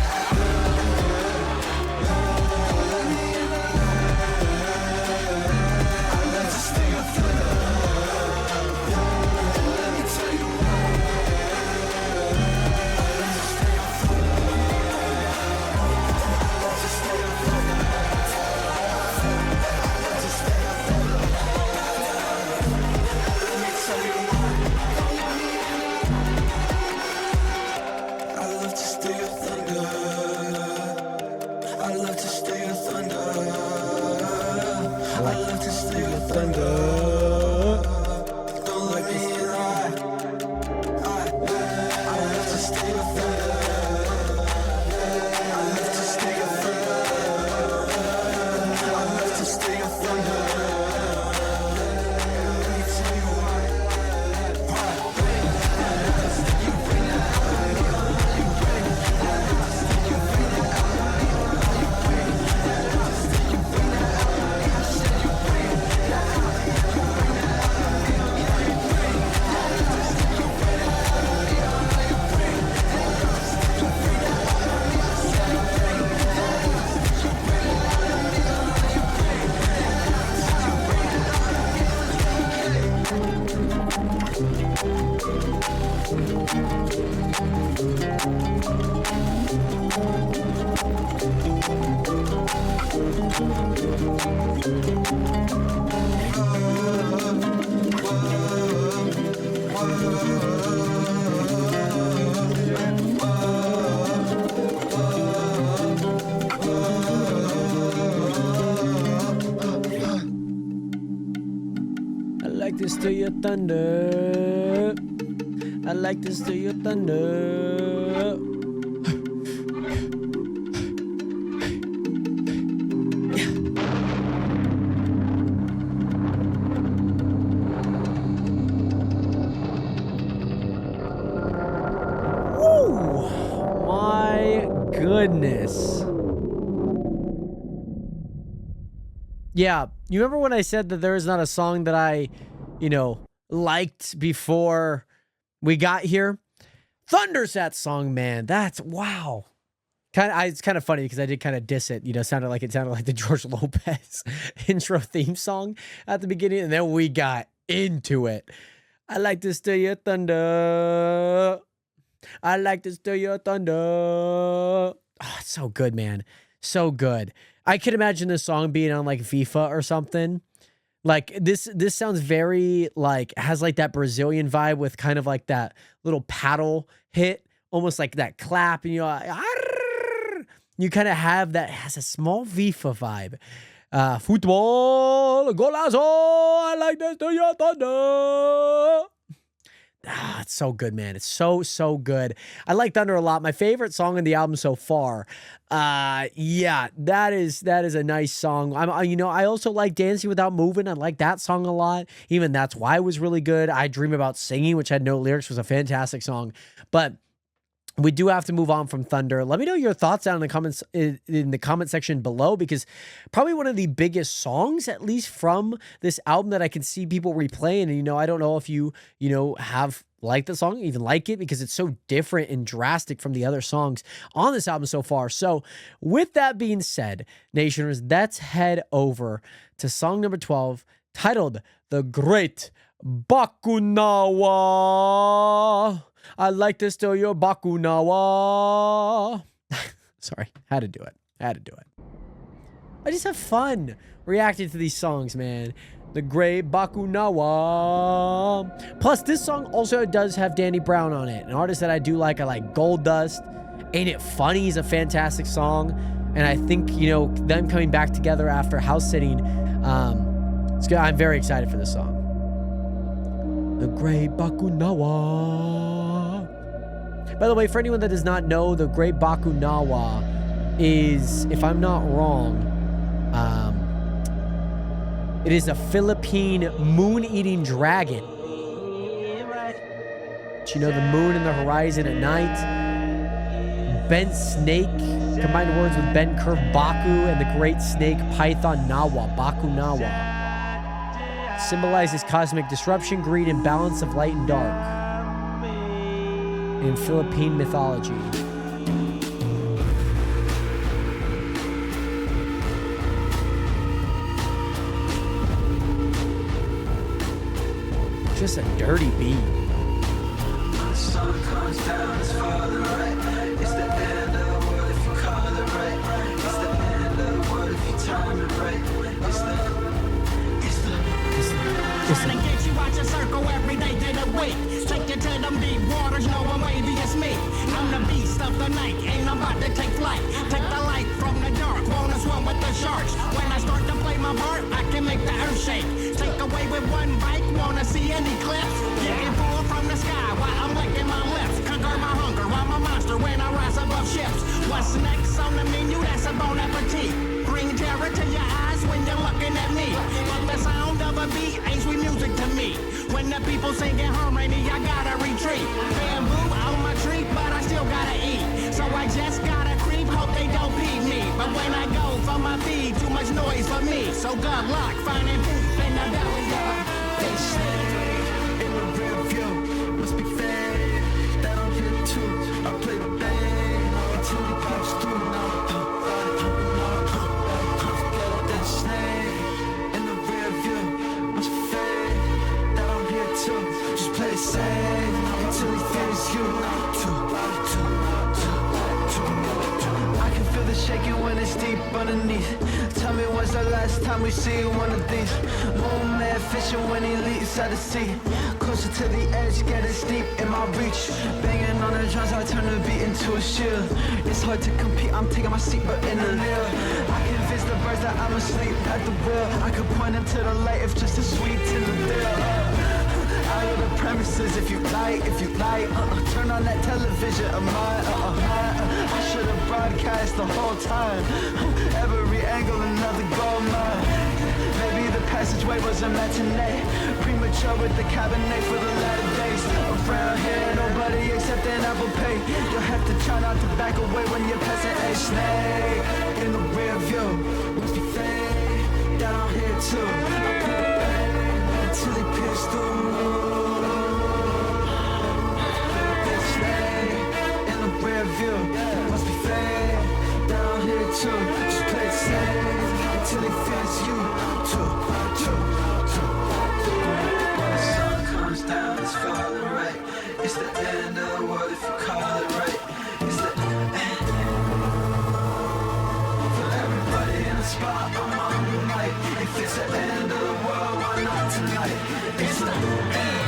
I like to stay up. Let me tell you why. to your thunder. I like this to your thunder. Woo! My goodness. Yeah, you remember when I said that there is not a song that I, liked before we got here? THUNDRRR's that song, man. That's wow. It's kind of funny because I did kind of diss it. It sounded like the George Lopez intro theme song at the beginning, and then we got into it. I like to steal your thunder. I like to steal your thunder. Oh, it's so good, man. So good. I could imagine this song being on like FIFA or something. Like this sounds very like, has like that Brazilian vibe with kind of like that little paddle hit, almost like that clap, and you kind of have that, has a small FIFA vibe. Football, golazo, I like this to your thunder. Ah, it's so good, man. It's so good. I like Thunder a lot. My favorite song on the album so far. Yeah, that is a nice song. I also like Dancing Without Moving. I like that song a lot. Even That's Why was really good. I Dream About Singing, which had no lyrics, was a fantastic song. But we do have to move on from Thunder. Let me know your thoughts down in the comments in the comment section below, because probably one of the biggest songs, at least from this album, that I can see people replaying. And I don't know if you have liked the song, even like it, because it's so different and drastic from the other songs on this album so far. So with that being said, Nationers, let's head over to song number 12, titled The Great BAKUNAWA. I like to steal your BAKUNAWA. Sorry, had to do it. I just have fun reacting to these songs, man. The Great BAKUNAWA. Plus, this song also does have Danny Brown on it, an artist that I do like. I like Gold Dust. Ain't It Funny is a fantastic song. And I think, them coming back together after house sitting, it's good. I'm very excited for this song. The Great BAKUNAWA. By the way, for anyone that does not know, the Great BAKUNAWA is, if I'm not wrong, it is a Philippine moon-eating dragon. But the moon and the horizon at night. Bent snake, combined words with bent curved Baku and the great snake python Nawa, BAKUNAWA. Symbolizes cosmic disruption, greed, and balance of light and dark in Philippine mythology. Just a dirty beat. The sun comes down, it's farther right. It's the end of the world if you call it right. It's the end of the world if you time it right. Trying to get you out your circle every day to the week. Take you to them deep waters, no one wavy as me. I'm the beast of the night, ain't I'm about to take flight. Take the light from the dark, wanna swim with the sharks. When I start to play my part, I can make the earth shake. Take away with one bite, wanna see any clips? Getting full from the sky while I'm licking my lips. Conquer my hunger, I'm a monster when I rise above ships. What's next on the menu? That's a bon appetit. Bring terror to your eyes when you're looking at me. But the sound of a beat ain't sweet music to me. When the people sing in harmony, I gotta retreat. Bamboo on my tree, but I still gotta eat. So I just gotta creep, hope they don't beat me. But when I go for my feed, too much noise for me. So good luck finding poop in the belly of They say in the rear view must be fake. That I'm here too. I play the band until it goes through. That snake in the rear view must be fake. That I'm here too. Just play it safe until he feels you. I can feel the shaking when it's deep underneath. Tell me when's the last time we see one of these? Moon man fishing when he leaps out the sea. Closer to the edge, getting steep in my reach. Banging on the drums, I turn the beat into a shield. It's hard to compete, I'm taking my seat, but in the leer. I convince the birds that I'm asleep at the wheel. I could point them to the light if just a sweet in the deal. Follow the premises if you like, turn on that television of mine, I should have broadcast the whole time. Every angle, another gold mine. Maybe the passageway was a matinee. Premature with the cabinet for the latter days. Around here, nobody accepting Apple Pay. You'll have to try not to back away when you're passing a snake. In the rear view, must be fade. Down here too, I put it back until they pierce through. In the rear view, must be fade. Down here too, just play it safe until they fierce you. When the sun comes down, it's falling right. It's the end of the world if you call it right. It's the end. For everybody in the spot, I'm on the mic. If it's the end of the world, why not tonight? It's the end.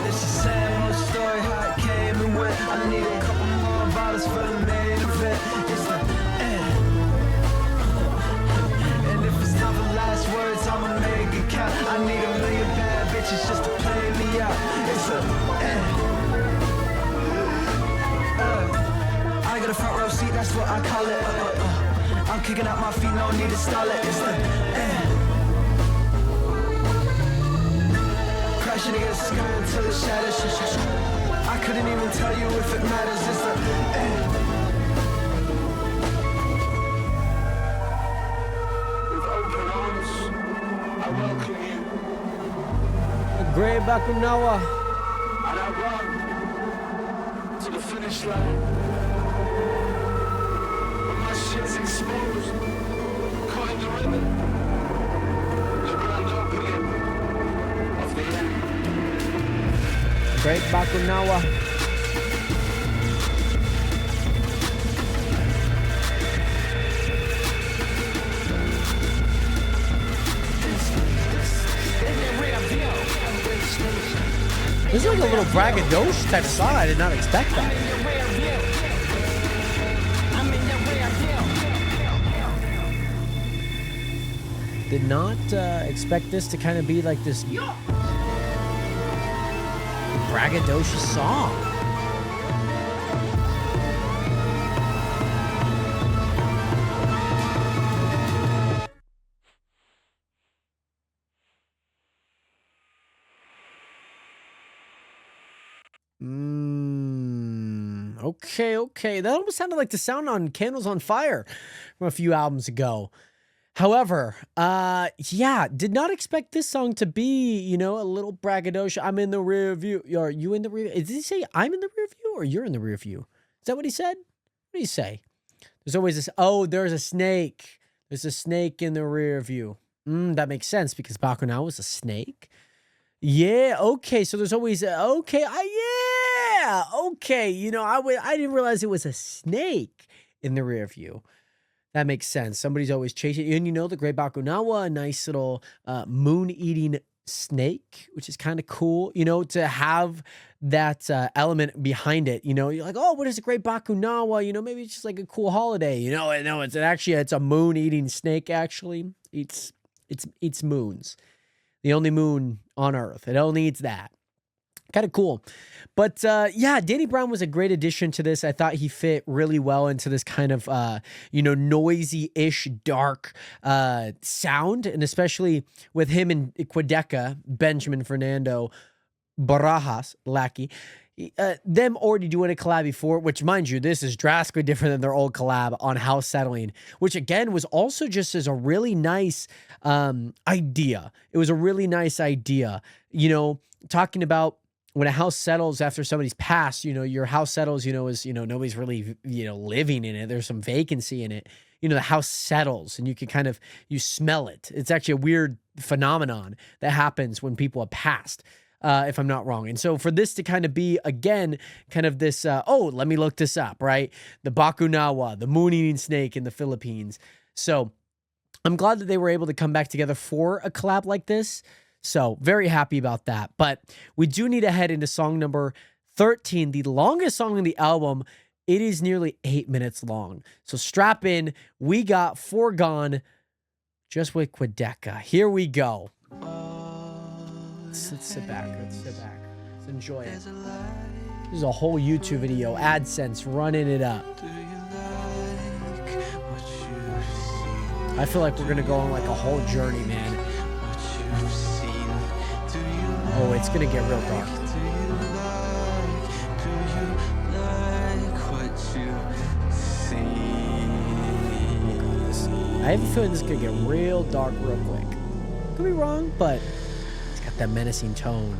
It's the same old story, how it came and went. I need a couple more bottles for the main event. It's the end. And if it's not the last words, I'ma make it count. I need a million bad bitches just to play me out. It's the end. I got a front row seat, that's what I call it. I'm kicking out my feet, no need to stall it. It's the end. Crashing against the sky until it shatters. I couldn't even tell you if it matters. It's the end. With open arms, I welcome you, Great Bakunawa. and I run to the finish line. When my shit's exposed, caught in the ribbon, the grand opening of the end. Great Bakunawa. This is like a little braggadocious type of song. I did not expect that. Did not expect this to kind of be like this braggadocious song. Okay. That almost sounded like the sound on Candles on Fire from a few albums ago. However, yeah, did not expect this song to be, you know, a little braggadocious. I'm in the rear view. Are you in the rear? Did he say I'm in the rear view or you're in the rear view? Is that what he said? What did he say? There's always this, oh, there's a snake. There's a snake in the rear view. That makes sense because Bakunawa was a snake. Yeah, okay. So there's always okay. You know, I didn't realize it was a snake in the rear view. That makes sense. Somebody's always chasing, and you know, the Great Bakunawa, a nice little moon-eating snake, which is kind of cool. You know, to have that element behind it. You know, you're like, oh, what is a Great Bakunawa? You know, maybe it's just like a cool holiday. You know, no, it's a moon-eating snake. Actually, eats moons. The only moon on Earth. It only eats that. Kind of cool. But yeah, Danny Brown was a great addition to this. I thought he fit really well into this kind of, you know, noisy-ish, dark sound. And especially with him and Quadeca, Benjamin Fernando Barajas, Lackey, them already doing a collab before, which, mind you, this is drastically different than their old collab on House Settling, which again was also just as a really nice idea. It was a really nice idea, you know, talking about when a house settles after somebody's passed, you know, your house settles, you know, is, you know, nobody's really, you know, living in it. There's some vacancy in it. You know, the house settles and you can kind of, you smell it. It's actually a weird phenomenon that happens when people have passed. If I'm not wrong. And so for this to kind of be, again, kind of this, oh, let me look this up, right? The Bakunawa, the moon-eating snake in the Philippines. So I'm glad that they were able to come back together for a collab like this. So very happy about that. But we do need to head into song number 13, the longest song on the album. It is nearly 8 minutes long. So strap in. We got Forgone just with Quadeca. Here we go. Let's sit back. Let's sit back. Let's enjoy it. There's a whole YouTube video, AdSense, running it up. I feel like we're gonna go on like a whole journey, man. Oh, it's gonna get real dark. I have a feeling this is gonna get real dark real quick. Could be wrong, but it's got that menacing tone.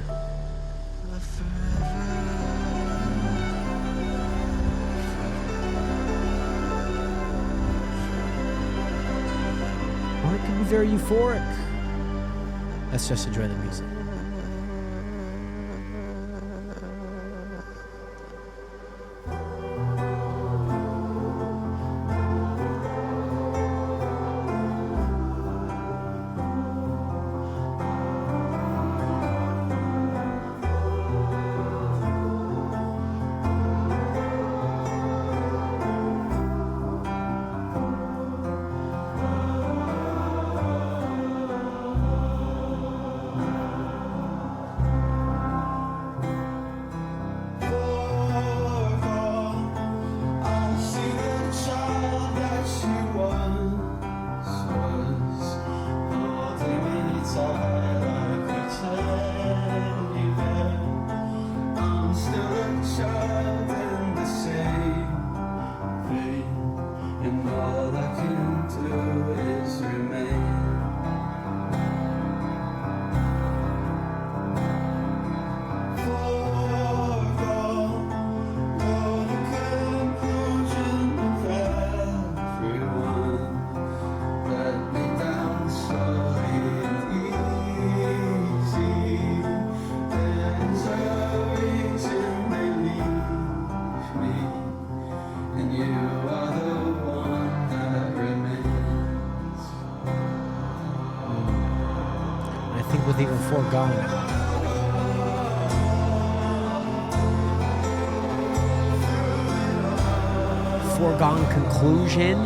Or it could be very euphoric. Let's just enjoy the music. With even Forgone. Foregone conclusion.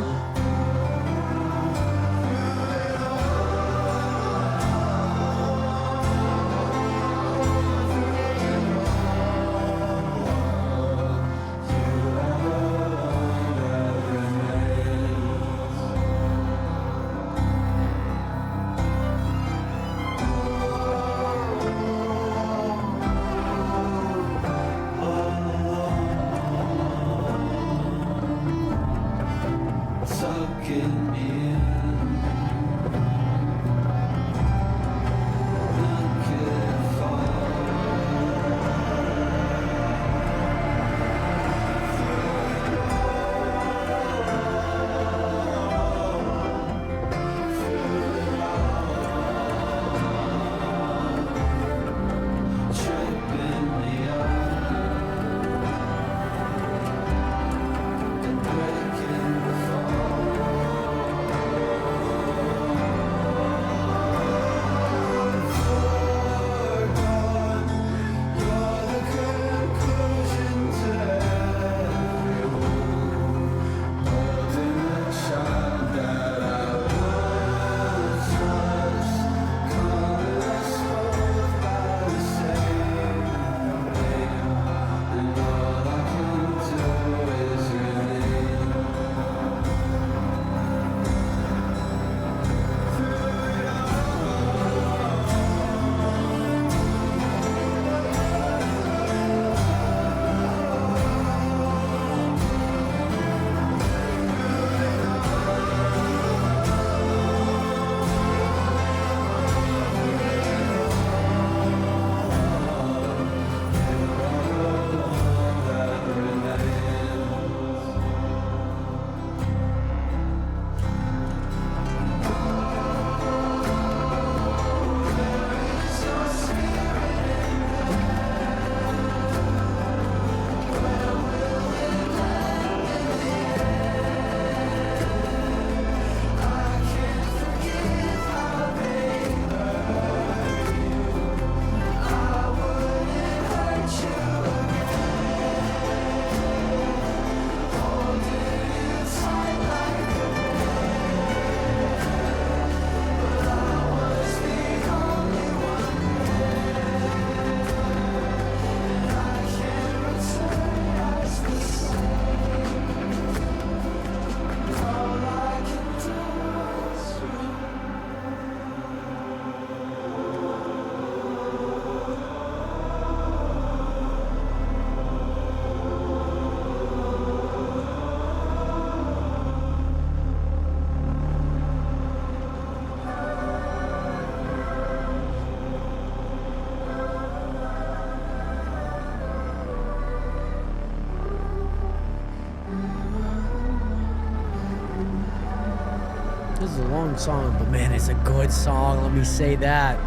is a long song, but man, it's a good song. Let me say that.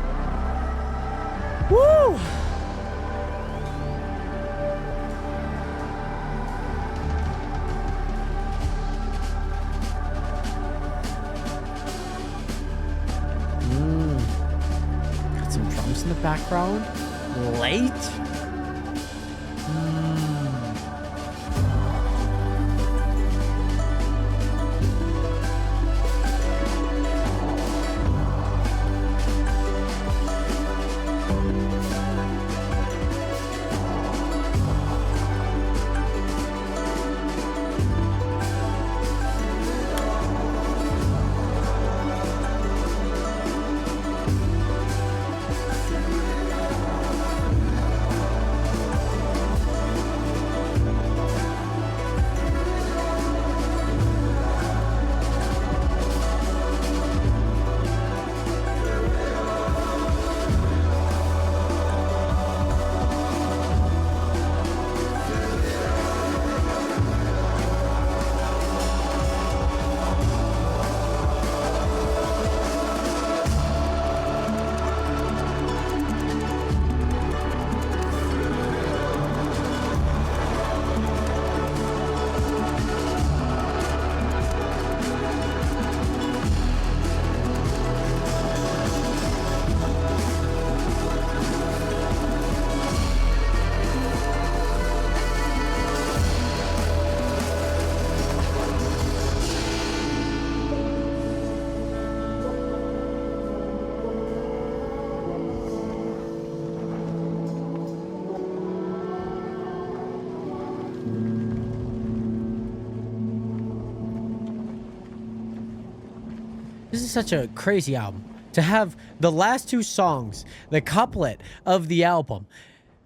Woo! Got some drums in the background. Late. This is such a crazy album. To have the last two songs, the couplet of the album,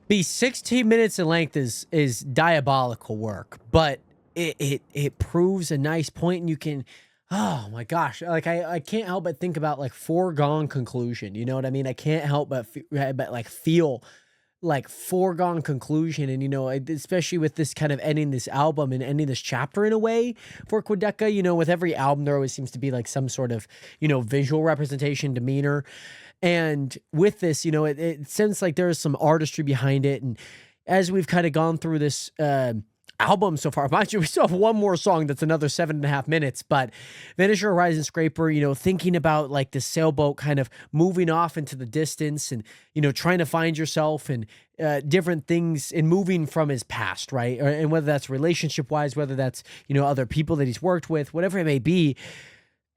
be 16 minutes in length is diabolical work. But it proves a nice point, and you can, oh my gosh, like I can't help but think about like foregone conclusion. You know what I mean? I can't help but like feel like foregone conclusion. And, you know, especially with this kind of ending this album and ending this chapter in a way for Quadeca, you know, with every album, there always seems to be like some sort of, you know, visual representation, demeanor. And with this, you know, it seems like there is some artistry behind it. And as we've kind of gone through this, album so far, mind you, we still have one more song that's another 7.5 minutes, but Vanisher, Horizon Scraper, you know, thinking about like the sailboat kind of moving off into the distance and, you know, trying to find yourself and different things and moving from his past, right? And whether that's relationship wise, whether that's, you know, other people that he's worked with, whatever it may be,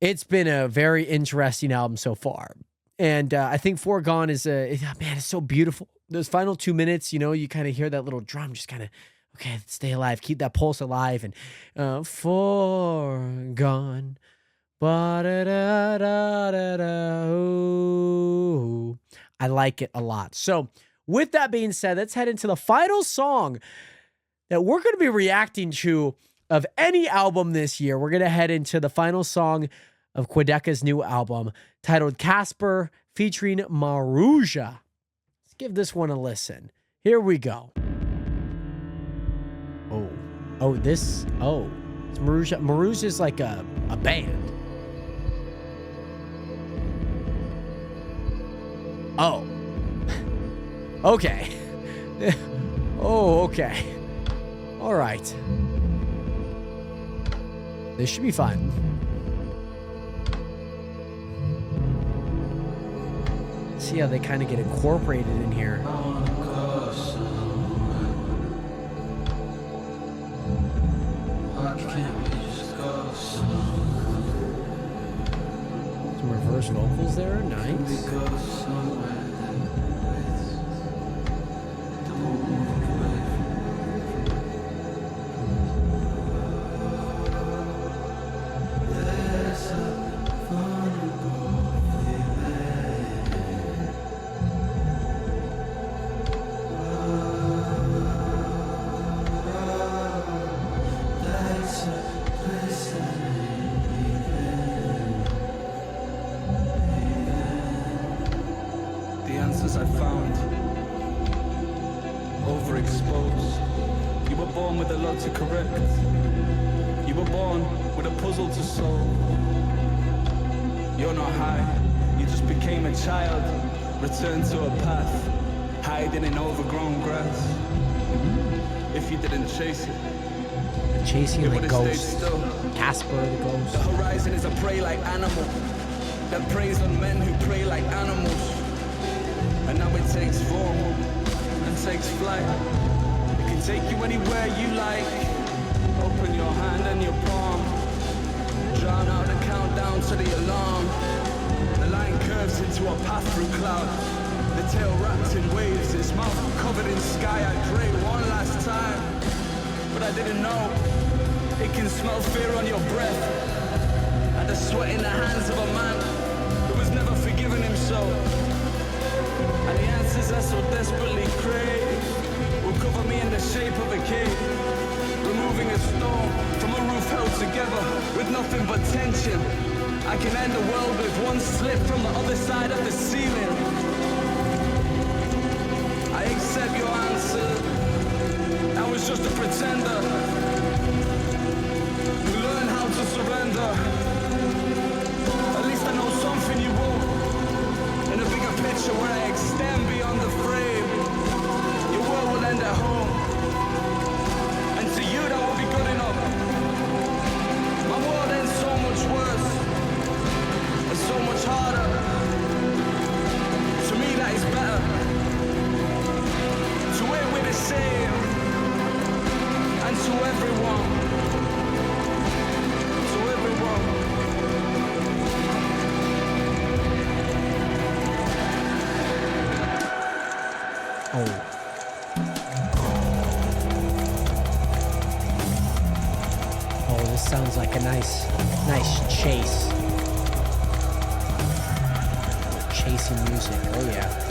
it's been a very interesting album so far. And I think Forgone is man, it's so beautiful. Those final 2 minutes, you know, you kind of hear that little drum just kind of, okay, stay alive, keep that pulse alive, and forgone. Ba-da-da-da-da-da. I like it a lot. So, with that being said, let's head into the final song that we're going to be reacting to of any album this year. We're going to head into the final song of Quadeca's new album, titled Casper, featuring Maruja. Let's give this one a listen. Here we go. It's Maruja. Maruja is like a band. Oh. Okay. Oh, okay. All right. This should be fun. See how they kind of get incorporated in here. Some reverse vocals there, nice. I found overexposed. You were born with a lot to correct. You were born with a puzzle to solve. You're not high, you just became a child. Return to a path, hiding in overgrown grass. If you didn't chase it, Chasing the would've stayed ghost. still. Casper the ghost. The horizon is a prey like animal that preys on men who prey like animals. And now it takes form and takes flight. It can take you anywhere you like. Open your hand and your palm. Drown out the countdown to the alarm. The line curves into a path through clouds. The tail wrapped in waves, its mouth covered in sky. I pray one last time, but I didn't know. It can smell fear on your breath, and the sweat in the hands of a man who has never forgiven himself. And the answers I so desperately crave will cover me in the shape of a cave, removing a stone from a roof held together with nothing but tension. I can end the world with one slip from the other side of the ceiling. I accept your answer. I was just a pretender who learned how to surrender. At least I know something you won't. In a bigger picture where I extend beyond the frame, your world will end at home. And to you that will be good enough. My world ends so much worse and so much harder. To me that is better. To it we're the same. And to everyone. To everyone. Oh. Oh, this sounds like a nice chase. Chasing music. Oh yeah.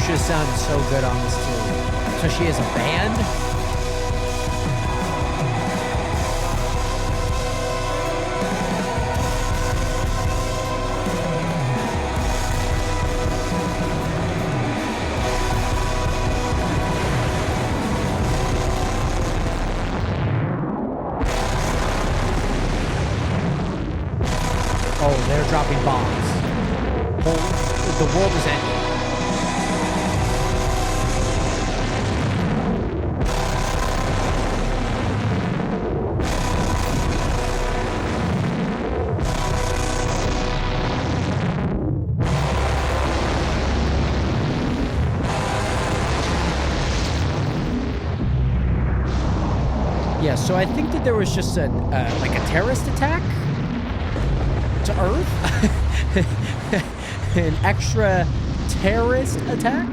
Just sounded so good on this too. So she has a band? Oh, they're dropping bombs. the world is ending. Yeah, so I think that there was just a like a terrorist attack to Earth, an extra terrorist attack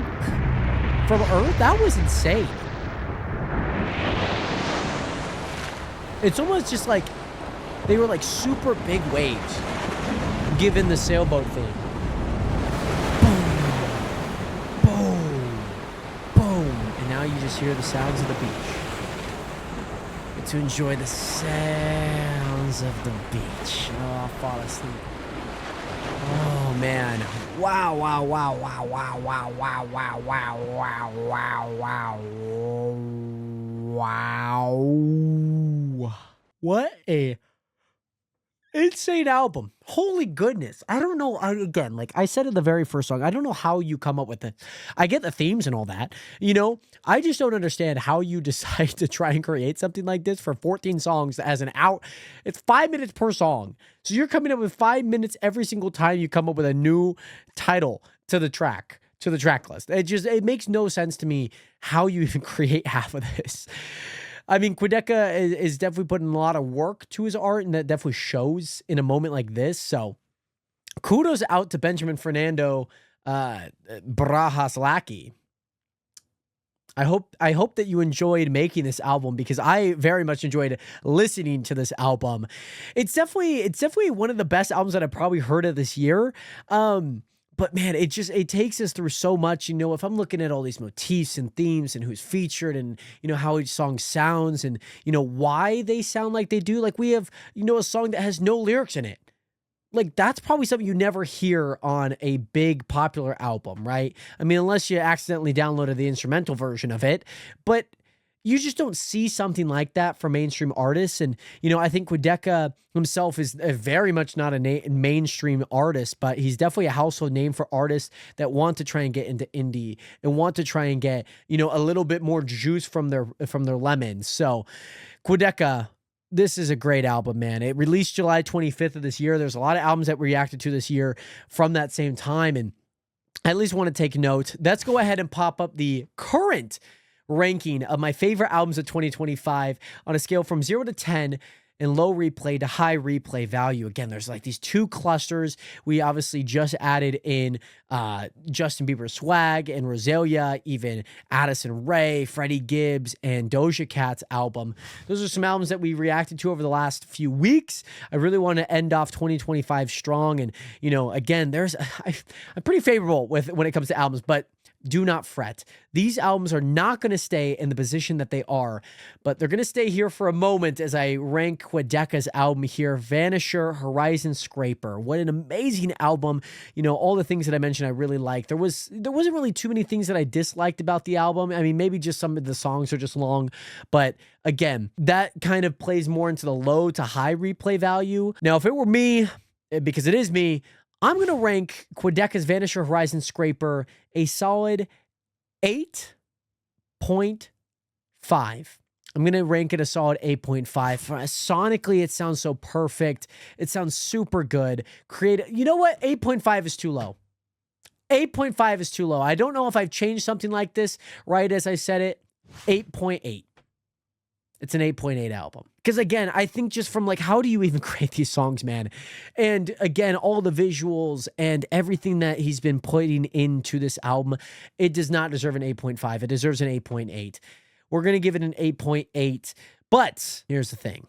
from Earth. That was insane. It's almost just like they were like super big waves, given the sailboat thing. Boom, boom, boom, and now you just hear the sounds of the beach. To enjoy the sounds of the beach. Oh, I'll fall asleep. Oh, man. Wow, wow, wow, wow, wow, wow, wow, wow, wow, wow, wow, wow. Wow. What a insane album. Holy goodness. I don't know. Again, like I said in the very first song, I don't know how you come up with it. I get the themes and all that. You know, I just don't understand how you decide to try and create something like this for 14 songs as an out. It's 5 minutes per song. So you're coming up with 5 minutes every single time you come up with a new title to the track list. It makes no sense to me how you even create half of this. I mean, Quadeca is definitely putting a lot of work to his art, and that definitely shows in a moment like this. So kudos out to Benjamin Fernando Barajas Lackey. I hope that you enjoyed making this album, because I very much enjoyed listening to this album. It's definitely one of the best albums that I've probably heard of this year. But man, it takes us through so much. You know, if I'm looking at all these motifs and themes and who's featured and, you know, how each song sounds and, you know, why they sound like they do. Like we have, you know, a song that has no lyrics in it. Like that's probably something you never hear on a big popular album, right? I mean, unless you accidentally downloaded the instrumental version of it, but you just don't see something like that from mainstream artists. And, you know, I think Quadeca himself is very much not a mainstream artist, but he's definitely a household name for artists that want to try and get into indie and want to try and get, you know, a little bit more juice from their lemons. So Quadeca, this is a great album, man. It released July 25th of this year. There's a lot of albums that we reacted to this year from that same time. And I at least want to take note. Let's go ahead and pop up the current ranking of my favorite albums of 2025 on a scale from 0 to 10 and low replay to high replay value. Again, there's like these two clusters. We obviously just added in Justin Bieber Swag and Rosalia, even Addison Rae, Freddie Gibbs, and Doja Cat's album. Those are some albums that we reacted to over the last few weeks. I really want to end off 2025 strong. And, you know, again, I'm pretty favorable when it comes to albums, but do not fret. These albums are not going to stay in the position that they are, but they're going to stay here for a moment as I rank Quadeca's album here, Vanisher, Horizon Scraper. What an amazing album. You know, all the things that I mentioned I really liked. There wasn't really too many things that I disliked about the album. I mean, maybe just some of the songs are just long, but again, that kind of plays more into the low to high replay value. Now, if it were me, because it is me, I'm going to rank Quadeca's Vanisher Horizon Scraper a solid 8.5. I'm going to rank it a solid 8.5. Sonically, it sounds so perfect. It sounds super good. You know what? 8.5 is too low. 8.5 is too low. I don't know if I've changed something like this right as I said it. 8.8. It's an 8.8 album. Because again, I think just from like, how do you even create these songs, man? And again, all the visuals and everything that he's been putting into this album, it does not deserve an 8.5. It deserves an 8.8. We're going to give it an 8.8. But here's the thing.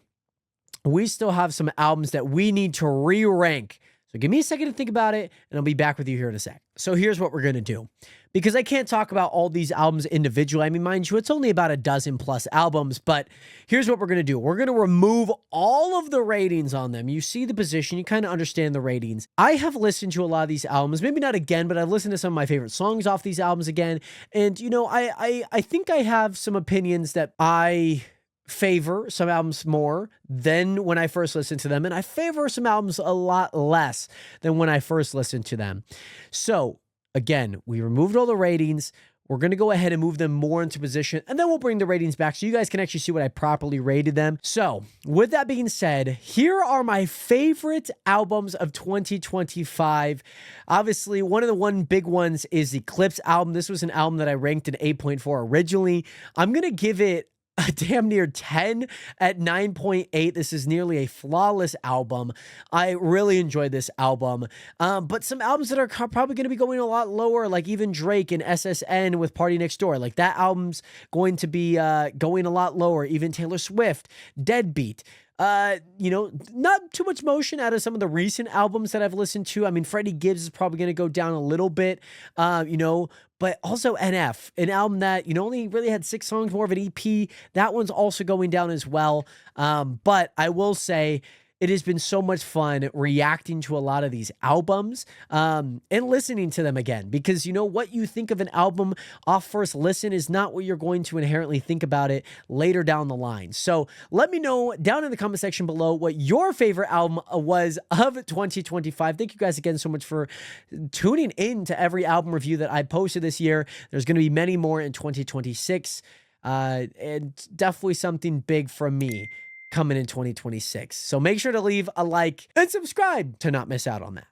We still have some albums that we need to re-rank. So give me a second to think about it, and I'll be back with you here in a sec. So here's what we're going to do. Because I can't talk about all these albums individually. I mean, mind you, it's only about a dozen plus albums, but here's what we're going to do. We're going to remove all of the ratings on them. You see the position, you kind of understand the ratings. I have listened to a lot of these albums, maybe not again, but I've listened to some of my favorite songs off these albums again. And, you know, I think I have some opinions that I favor some albums more than when I first listened to them, and I favor some albums a lot less than when I first listened to them. So again, we removed all the ratings. We're going to go ahead and move them more into position, and then we'll bring the ratings back so you guys can actually see what I properly rated them. So with that being said, here are my favorite albums of 2025. Obviously, one of the big ones is the Eclipse album. This was an album that I ranked an 8.4 originally. I'm going to give it a damn near 10 at 9.8. This is nearly a flawless album. I really enjoyed this album. But some albums that are probably going to be going a lot lower, like even Drake and SSN with Party Next Door, like that album's going to be going a lot lower. Even Taylor Swift, Deadbeat. You know, not too much motion out of some of the recent albums that I've listened to. I mean, Freddie Gibbs is probably going to go down a little bit, you know, but also NF, an album that, you know, only really had 6 songs, more of an EP. That one's also going down as well. But I will say, it has been so much fun reacting to a lot of these albums and listening to them again, because you know what you think of an album off first listen is not what you're going to inherently think about it later down the line. So let me know down in the comment section below what your favorite album was of 2025. Thank you guys again so much for tuning in to every album review that I posted this year. There's going to be many more in 2026 and definitely something big from me coming in 2026. So make sure to leave a like and subscribe to not miss out on that.